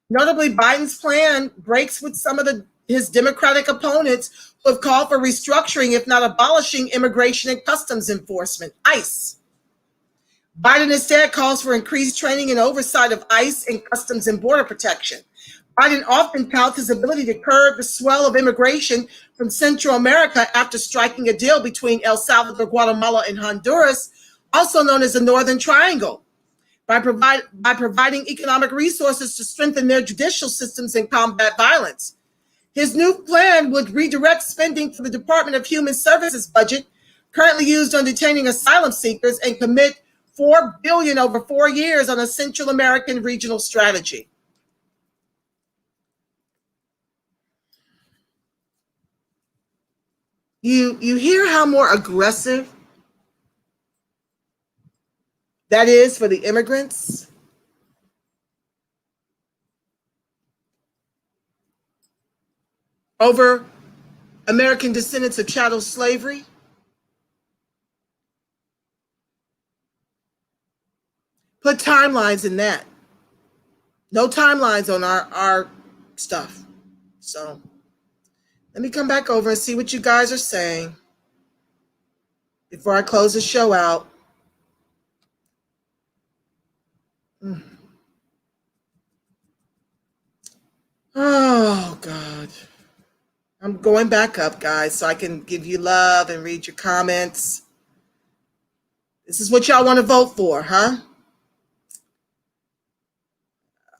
Notably, Biden's plan breaks with some of his Democratic opponents who have called for restructuring, if not abolishing, Immigration and Customs Enforcement, ICE. Biden instead calls for increased training and oversight of ICE and Customs and Border Protection. Biden often touts his ability to curb the swell of immigration from Central America after striking a deal between El Salvador, Guatemala, and Honduras, also known as the Northern Triangle, by providing economic resources to strengthen their judicial systems and combat violence. His new plan would redirect spending for the Department of Human Services budget, currently used on detaining asylum seekers, and commit $4 billion over 4 years on a Central American regional strategy. You hear how more aggressive that is for the immigrants? Over American descendants of chattel slavery? Put timelines in that. No timelines on our stuff. So let me come back over and see what you guys are saying before I close the show out. Oh, God. I'm going back up, guys, so I can give you love and read your comments. This is what y'all want to vote for, huh?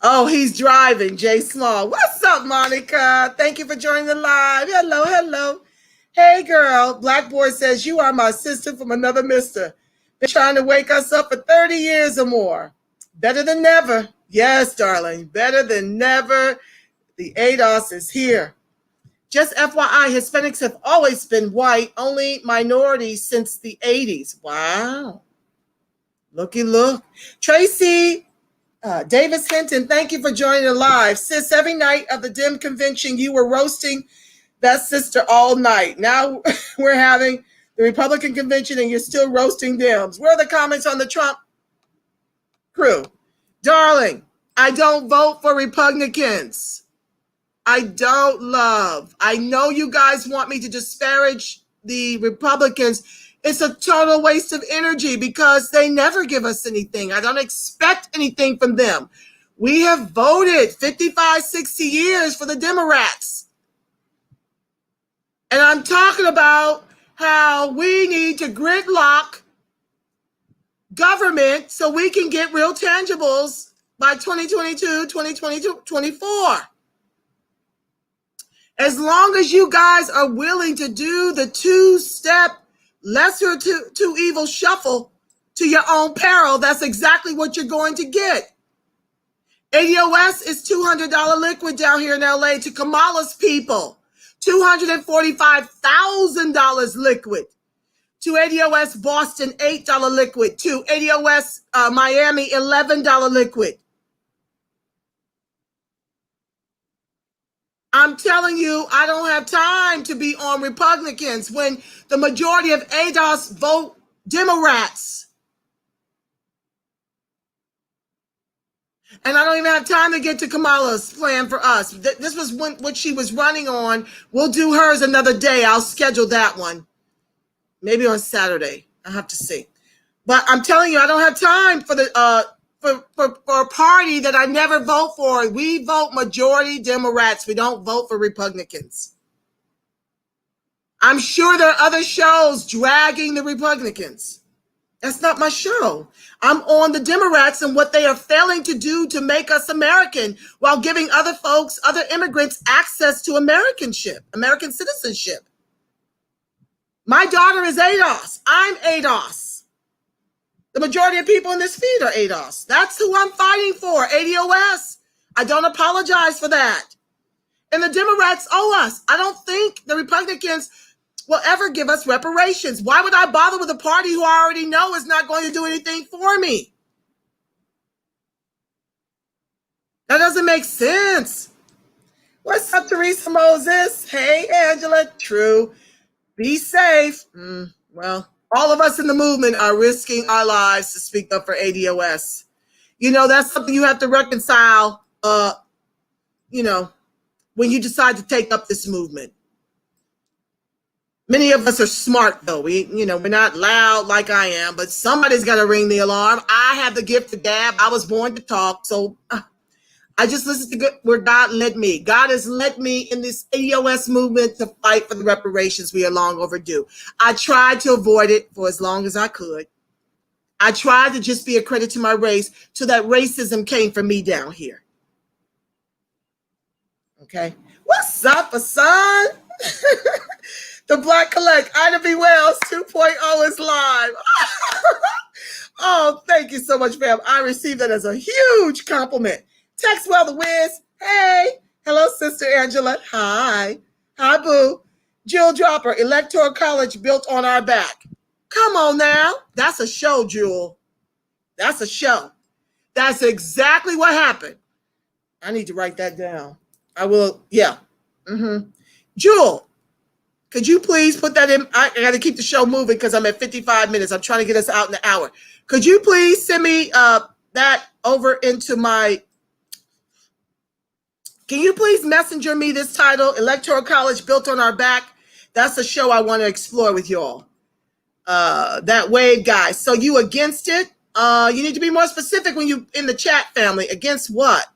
Oh, he's driving, Jay Small. What's up, Monica? Thank you for joining the live. Hello, hello. Hey, girl. Black Boy says, you are my sister from another mister. Been trying to wake us up for 30 years or more. Better than never. Yes, darling. Better than never. The ADOS is here. Just FYI, Hispanics have always been white, only minorities since the 80s. Wow. Looky, look. Tracy Davis Hinton, thank you for joining the live. Sis, every night of the Dem convention, you were roasting that sister all night. Now we're having the Republican convention and you're still roasting Dems. Where are the comments on the Trump crew? Darling, I don't vote for Republicans. I don't love. I know you guys want me to disparage the Republicans. It's a total waste of energy because they never give us anything. I don't expect anything from them. We have voted 55, 60 years for the Democrats. And I'm talking about how we need to gridlock government so we can get real tangibles by 2022, 2022, 24. As long as you guys are willing to do the two-step lesser two evil shuffle to your own peril, that's exactly what you're going to get. ADOS is $200 liquid down here in LA to Kamala'S people. $245,000 liquid. To ADOS Boston, $8 liquid. To ADOS Miami, $11 liquid. I'm telling you, I don't have time to be on Republicans when the majority of ADOS vote Democrats. And I don't even have time to get to Kamala's plan for us. This was what she was running on. We'll do hers another day. I'll schedule that one. Maybe on Saturday. I'll have to see. But I'm telling you, I don't have time for the for a party that I never vote for. We vote majority Democrats. We don't vote for Republicans. I'm sure there are other shows dragging the Republicans. That's not my show. I'm on the Democrats and what they are failing to do to make us American while giving other folks, other immigrants, access to American citizenship. My daughter is ADOS. I'm ADOS. The majority of people in this feed are ADOS. That's who I'm fighting for, ADOS. I don't apologize for that. And the Democrats owe us. I don't think the Republicans will ever give us reparations. Why would I bother with a party who I already know is not going to do anything for me? That doesn't make sense. What's up, Teresa Moses? Hey, Angela. True. Be safe. Well, all of us in the movement are risking our lives to speak up for ADOS. You know, that's something you have to reconcile, when you decide to take up this movement. Many of us are smart, though. We're not loud like I am, but somebody's got to ring the alarm. I have the gift of gab. I was born to talk, so I just listen to where God led me. God has led me in this ADOS movement to fight for the reparations we are long overdue. I tried to avoid it for as long as I could. I tried to just be a credit to my race so that racism came from me down here. Okay. What's up, son? The Black Collect, Ida B. Wells 2.0 is live. Oh, thank you so much, fam. I received that as a huge compliment. Textwell the Wiz. Hey. Hello, Sister Angela. Hi. Hi, boo. Jewel Dropper, Electoral College built on our back. Come on now. That's a show, Jewel. That's a show. That's exactly what happened. I need to write that down. I will, yeah. Jewel, could you please put that in? I got to keep the show moving because I'm at 55 minutes. I'm trying to get us out in an hour. Could you please send me that over into my, can you please messenger me this title, Electoral College Built on Our Back? That's a show I want to explore with y'all. That wave guy. So you against it? You need to be more specific when you in the chat, family. Against what?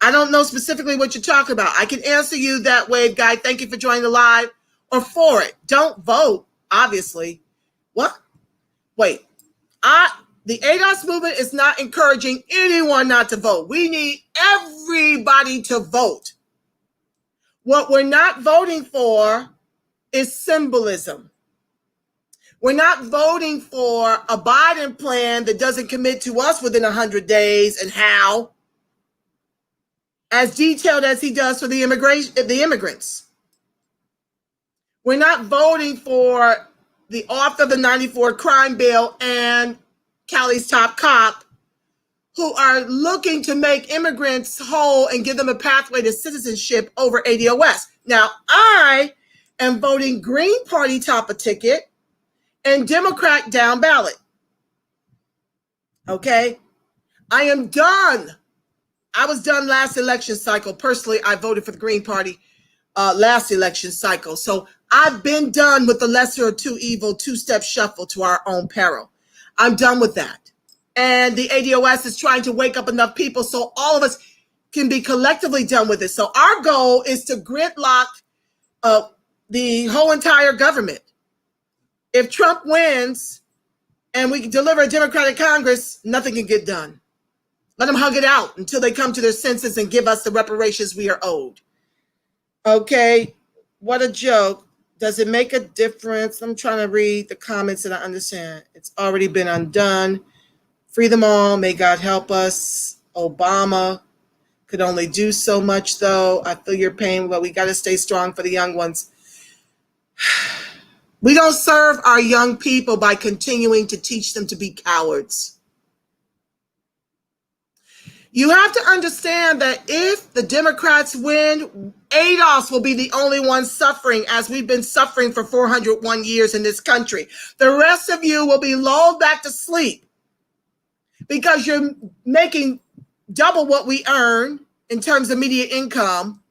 I don't know specifically what you're talking about. I can answer you that wave guy. Thank you for joining the live. Or for it. Don't vote, obviously. What? Wait. The ADOS movement is not encouraging anyone not to vote. We need everybody to vote. What we're not voting for is symbolism. We're not voting for a Biden plan that doesn't commit to us within 100 days and how, as detailed as he does for the immigrants. We're not voting for the author of the 94 crime bill and Cali's top cop who are looking to make immigrants whole and give them a pathway to citizenship over ADOS. Now, I am voting Green Party top a ticket and Democrat down ballot. Okay? I am done. I was done last election cycle. Personally, I voted for the Green Party last election cycle. So I've been done with the lesser of two evil, two-step shuffle to our own peril. I'm done with that. And the ADOS is trying to wake up enough people so all of us can be collectively done with it. So our goal is to gridlock the whole entire government. If Trump wins and we deliver a Democratic Congress, nothing can get done. Let them hug it out until they come to their senses and give us the reparations we are owed. Okay, what a joke. Does it make a difference? I'm trying to read the comments that I understand. It's already been undone. Free them all. May God help us. Obama could only do so much, though. I feel your pain, but we got to stay strong for the young ones. We don't serve our young people by continuing to teach them to be cowards. You have to understand that if the Democrats win, ADOS will be the only one suffering as we've been suffering for 401 years in this country. The rest of you will be lulled back to sleep because you're making double what we earn in terms of media income.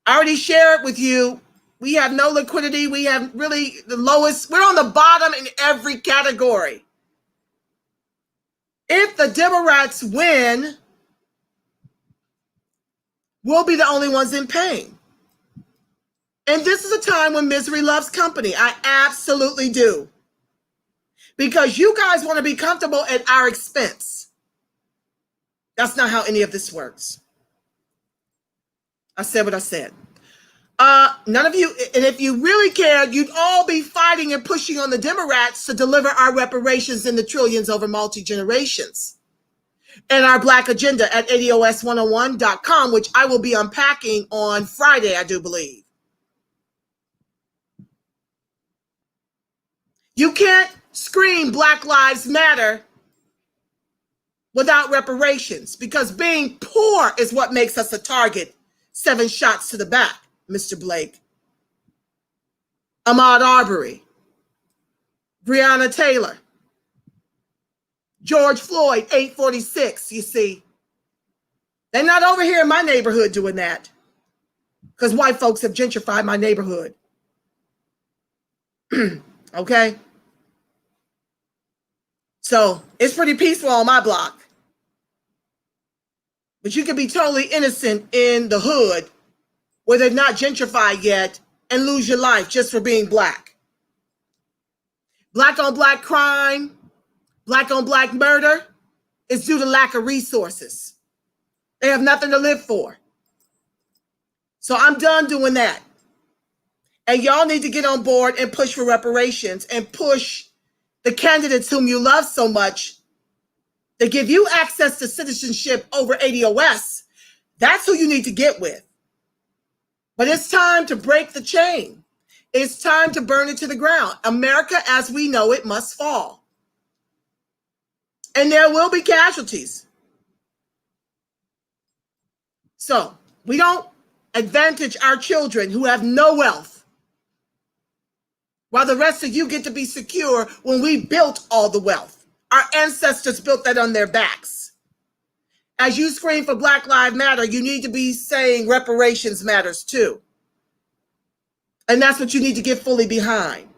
I already shared with you, we have no liquidity. We have really the lowest. We're on the bottom in every category. If the Democrats win, we'll be the only ones in pain. And this is a time when misery loves company. I absolutely do. Because you guys want to be comfortable at our expense. That's not how any of this works. I said what I said. None of you, and if you really cared, you'd all be fighting and pushing on the Democrats to deliver our reparations in the trillions over multi-generations. And our Black agenda at ADOS101.com, which I will be unpacking on Friday, I do believe. You can't scream Black Lives Matter without reparations, because being poor is what makes us a target. 7 shots to the back. Mr. Blake, Ahmaud Arbery, Breonna Taylor, George Floyd, 846, you see. They're not over here in my neighborhood doing that because white folks have gentrified my neighborhood. Okay? So it's pretty peaceful on my block. But you can be totally innocent in the hood where they're not gentrified yet and lose your life just for being Black. Black on Black crime, Black on Black murder is due to lack of resources. They have nothing to live for. So I'm done doing that. And y'all need to get on board and push for reparations and push the candidates whom you love so much to give you access to citizenship over ADOS. That's who you need to get with. But it's time to break the chain. It's time to burn it to the ground. America, as we know it, must fall. And there will be casualties. So we don't advantage our children who have no wealth, while the rest of you get to be secure when we built all the wealth. Our ancestors built that on their backs. As you scream for Black Lives Matter, you need to be saying reparations matters too. And that's what you need to get fully behind.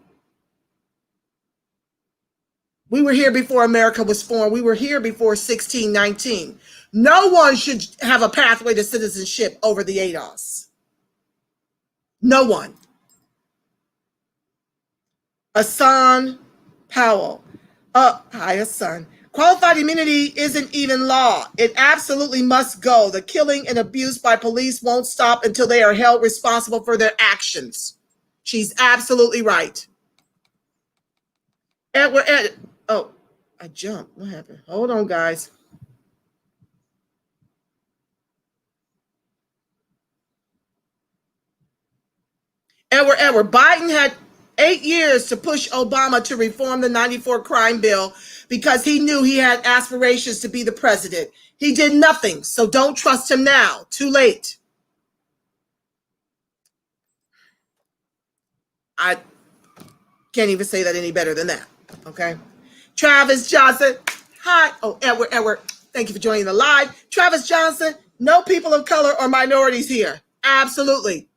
We were here before America was formed. We were here before 1619. No one should have a pathway to citizenship over the ADOS. No one. Hassan Powell. Hi, Hassan. Qualified immunity isn't even law. It absolutely must go. The killing and abuse by police won't stop until they are held responsible for their actions. She's absolutely right. Oh, I jumped. What happened? Hold on, guys. Edward Biden had 8 years to push Obama to reform the 94 crime bill because he knew he had aspirations to be the president. He did nothing, so don't trust him now. Too late. I can't even say that any better than that. Okay. Travis Johnson. Hi. Oh, Edward. Thank you for joining the live. Travis Johnson. No people of color or minorities here. Absolutely.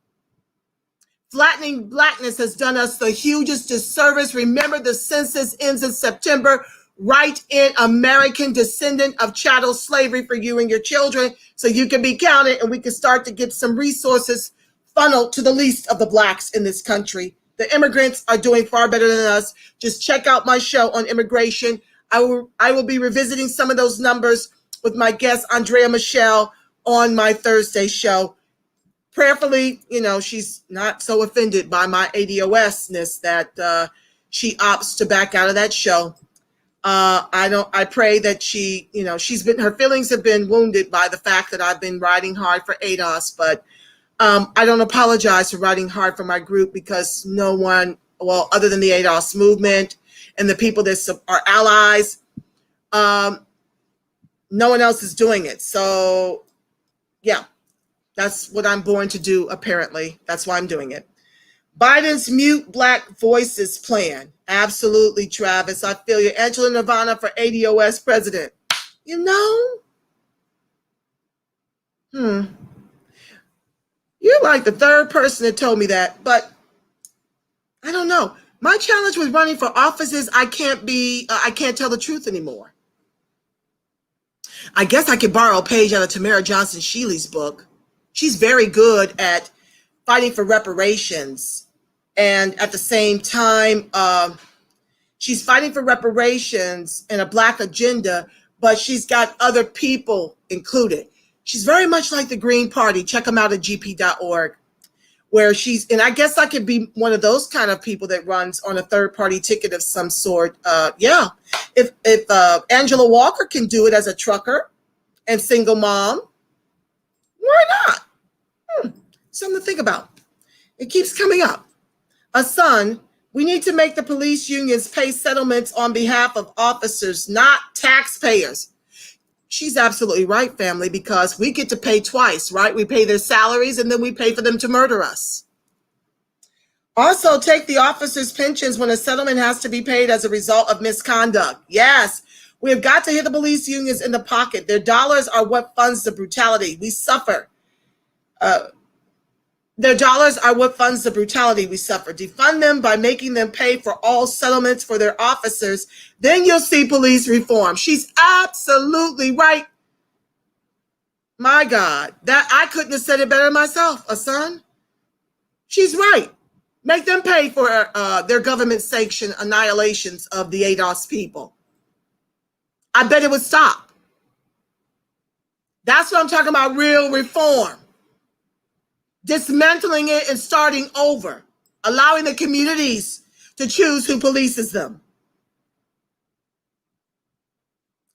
Flattening blackness has done us the hugest disservice. Remember, the census ends in September. Write in American descendant of chattel slavery for you and your children so you can be counted and we can start to get some resources funneled to the least of the blacks in this country. The immigrants are doing far better than us. Just check out my show on immigration. I will be revisiting some of those numbers with my guest, Andrea Michelle, on my Thursday show. Prayerfully, she's not so offended by my ADOS-ness that she opts to back out of that show. I pray that her feelings have been wounded by the fact that I've been riding hard for ADOS, but I don't apologize for riding hard for my group because no one, other than the ADOS movement and the people that are allies, no one else is doing it. So, yeah. That's what I'm born to do, apparently. That's why I'm doing it. Biden's mute black voices plan. Absolutely, Travis. I feel you. Angela Nirvana for ADOS president. You're like the third person that told me that, but I don't know. My challenge with running for office is I can't tell the truth anymore. I guess I could borrow a page out of Tamara Johnson Shealy's book. She's very good at fighting for reparations. And at the same time, she's fighting for reparations and a black agenda, but she's got other people included. She's very much like the Green Party. Check them out at gp.org, where and I guess I could be one of those kind of people that runs on a third party ticket of some sort. Yeah. If Angela Walker can do it as a trucker and single mom, why not? Something to think about. It keeps coming up. Son, we need to make the police unions pay settlements on behalf of officers, not taxpayers. She's absolutely right, family, because we get to pay twice, right? We pay their salaries and then we pay for them to murder us. Also, take the officers' pensions when a settlement has to be paid as a result of misconduct. Yes, we have got to hit the police unions in the pocket. Their dollars are what funds the brutality we suffer. Their dollars are what funds the brutality we suffer. Defund them by making them pay for all settlements for their officers. Then you'll see police reform. She's absolutely right. My God, that I couldn't have said it better myself, son. She's right. Make them pay for their government-sanctioned annihilations of the ADOS people. I bet it would stop. That's what I'm talking about, real reform. Dismantling it and starting over, allowing the communities to choose who polices them.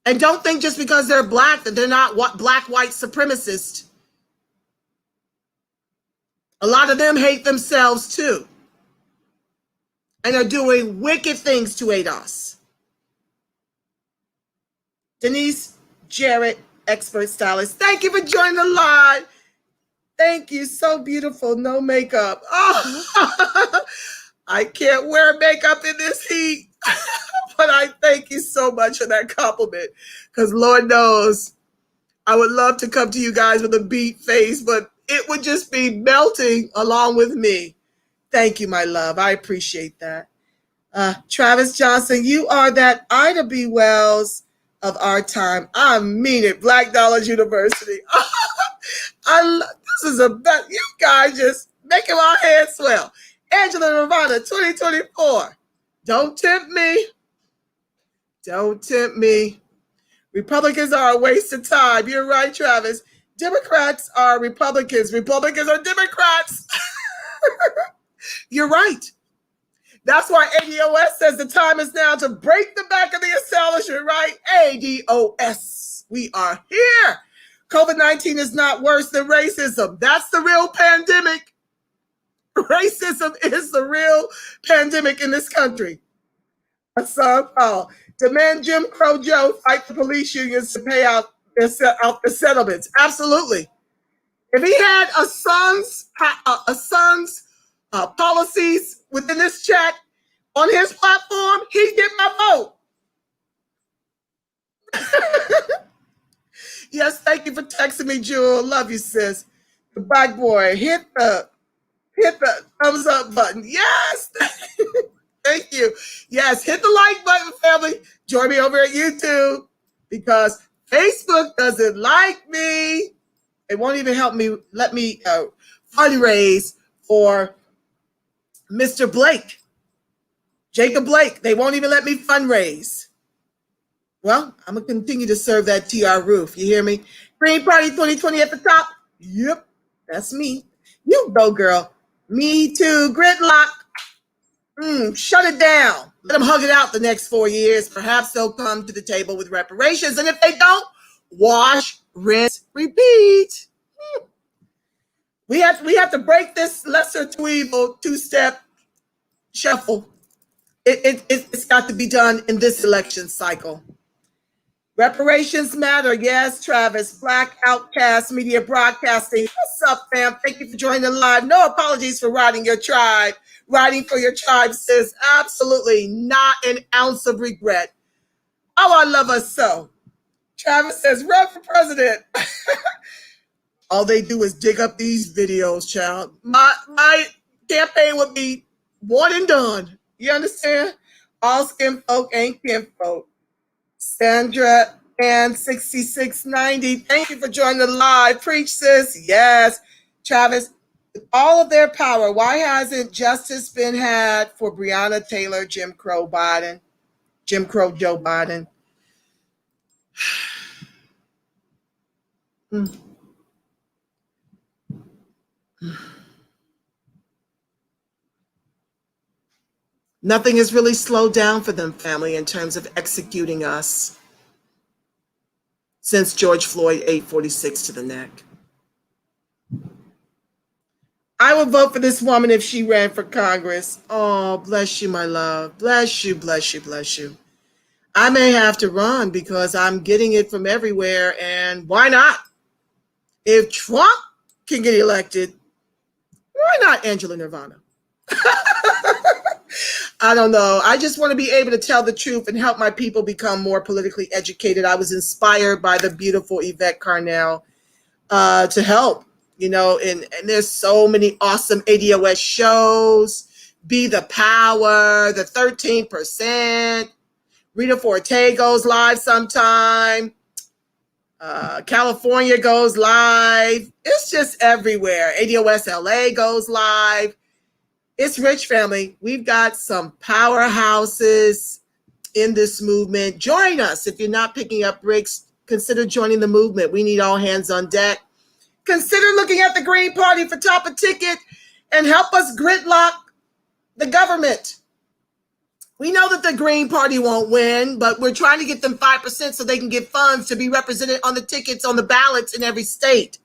And don't think just because they're black that they're not black white supremacists. A lot of them hate themselves too and are doing wicked things to aid us. Denise Jarrett, expert stylist. Thank you for joining the live. Thank you. So beautiful. No makeup. Oh, I can't wear makeup in this heat. But I thank you so much for that compliment. Because Lord knows I would love to come to you guys with a beat face, but it would just be melting along with me. Thank you, my love. I appreciate that. Travis Johnson, you are that Ida B. Wells of our time. I mean it. Black Dollars University. This is a bet. You guys just making my head swell. Angela Nirvana, 2024. Don't tempt me. Don't tempt me. Republicans are a waste of time. You're right, Travis. Democrats are Republicans. Republicans are Democrats. You're right. That's why ADOS says the time is now to break the back of the establishment, right? ADOS. We are here. COVID-19 is not worse than racism. That's the real pandemic. Racism is the real pandemic in this country. A song called Demand Jim Crow Joe Fight the Police Unions to pay out the settlements. Absolutely. If he had a son's policies within this chat on his platform, he'd get my vote. Yes, thank you for texting me, Jewel. Love you, sis. The black boy, hit the thumbs up button. Yes. Thank you. Yes, hit the like button, family. Join me over at YouTube because Facebook doesn't like me. It won't even let me fundraise for Mr. Blake, Jacob Blake. They won't even let me fundraise. Well, I'm going to continue to serve that TR roof. You hear me? Green Party 2020 at the top. Yep, that's me. You go, girl. Me too. Gridlock. Shut it down. Let them hug it out the next 4 years. Perhaps they'll come to the table with reparations. And if they don't, wash, rinse, repeat. We have to break this lesser to evil two-step shuffle. It's got to be done in this election cycle. Reparations matter. Yes, Travis. Black Outcast Media Broadcasting. What's up, fam? Thank you for joining the live. No apologies for riding your tribe. Riding for your tribe, sis. Absolutely not an ounce of regret. Oh, I love us so. Travis says, run for president. All they do is dig up these videos, child. My campaign would be one and done. You understand? All skin folk ain't kin folk. Sandra and 6690. Thank you for joining the live. Preach, sis. Yes. Travis, with all of their power, why hasn't justice been had for Breonna Taylor, Jim Crow Joe Biden? Nothing has really slowed down for them, family, in terms of executing us since George Floyd 846 to the neck. I would vote for this woman if she ran for Congress. Oh, bless you, my love. Bless you, bless you, bless you. I may have to run because I'm getting it from everywhere, and why not? If Trump can get elected, why not Angela Nirvana? I don't know. I just want to be able to tell the truth and help my people become more politically educated. I was inspired by the beautiful Yvette Carnell to help, and there's so many awesome ADOS shows. Be the Power, the 13%. Rita Forte goes live sometime. California goes live. It's just everywhere. ADOS LA goes live. It's rich, family. We've got some powerhouses in this movement. Join us. If you're not picking up bricks, consider joining the movement. We need all hands on deck. Consider looking at the Green Party for top of ticket and help us gridlock the government. We know that the Green Party won't win, but we're trying to get them 5% so they can get funds to be represented on the tickets on the ballots in every state.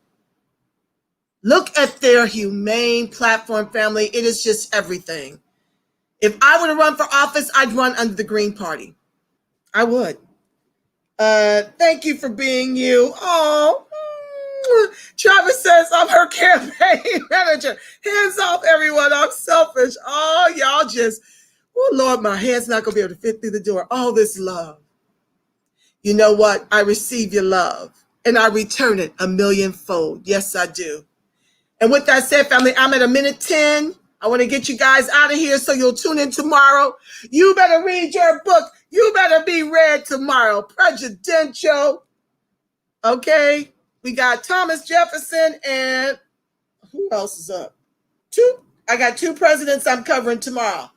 Look at their humane platform, family. It is just everything. If I were to run for office, I'd run under the Green Party. I would. Thank you for being you. Oh, Travis says I'm her campaign manager. Hands off, everyone. I'm selfish. Oh, y'all just, oh, Lord, my hand's not going to be able to fit through the door. All this love. You know what? I receive your love and I return it 1,000,000-fold. Yes, I do. And with that said, family, I'm at 1:10. I want to get you guys out of here so you'll tune in tomorrow. You better read your book. You better be read tomorrow. Presidential. Okay. We got Thomas Jefferson and who else is up? I got 2 presidents I'm covering tomorrow.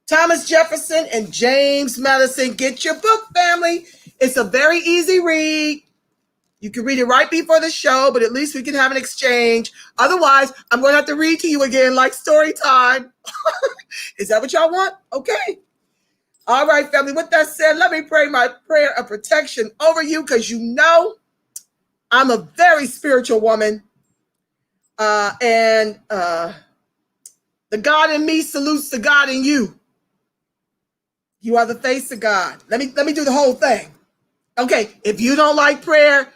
Thomas Jefferson and James Madison. Get your book, family. It's a very easy read. You can read it right before the show, but at least we can have an exchange. Otherwise, I'm going to have to read to you again like story time. Is that what y'all want? Okay. All right, family. With that said, let me pray my prayer of protection over you because you know I'm a very spiritual woman. And the God in me salutes the God in you. You are the face of God. Let me do the whole thing. Okay, if you don't like prayer,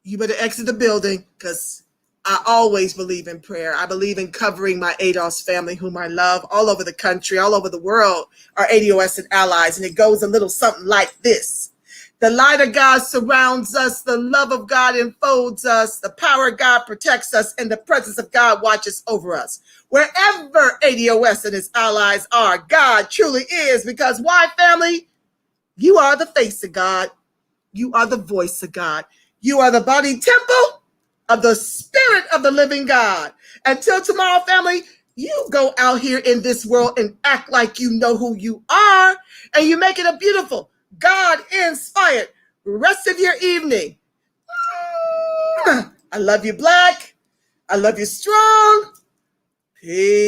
you better exit the building because I always believe in prayer. I believe in covering my ADOS family, whom I love all over the country, all over the world, our ADOS and allies. And it goes a little something like this. The light of God surrounds us. The love of God enfolds us. The power of God protects us. And the presence of God watches over us. Wherever ADOS and its allies are, God truly is. Because why, family? You are the face of God. You are the voice of God. You are the body temple of the Spirit of the living God. Until tomorrow, family, you go out here in this world and act like you know who you are, and you make it a beautiful, God-inspired rest of your evening. I love you, Black. I love you, strong. Peace.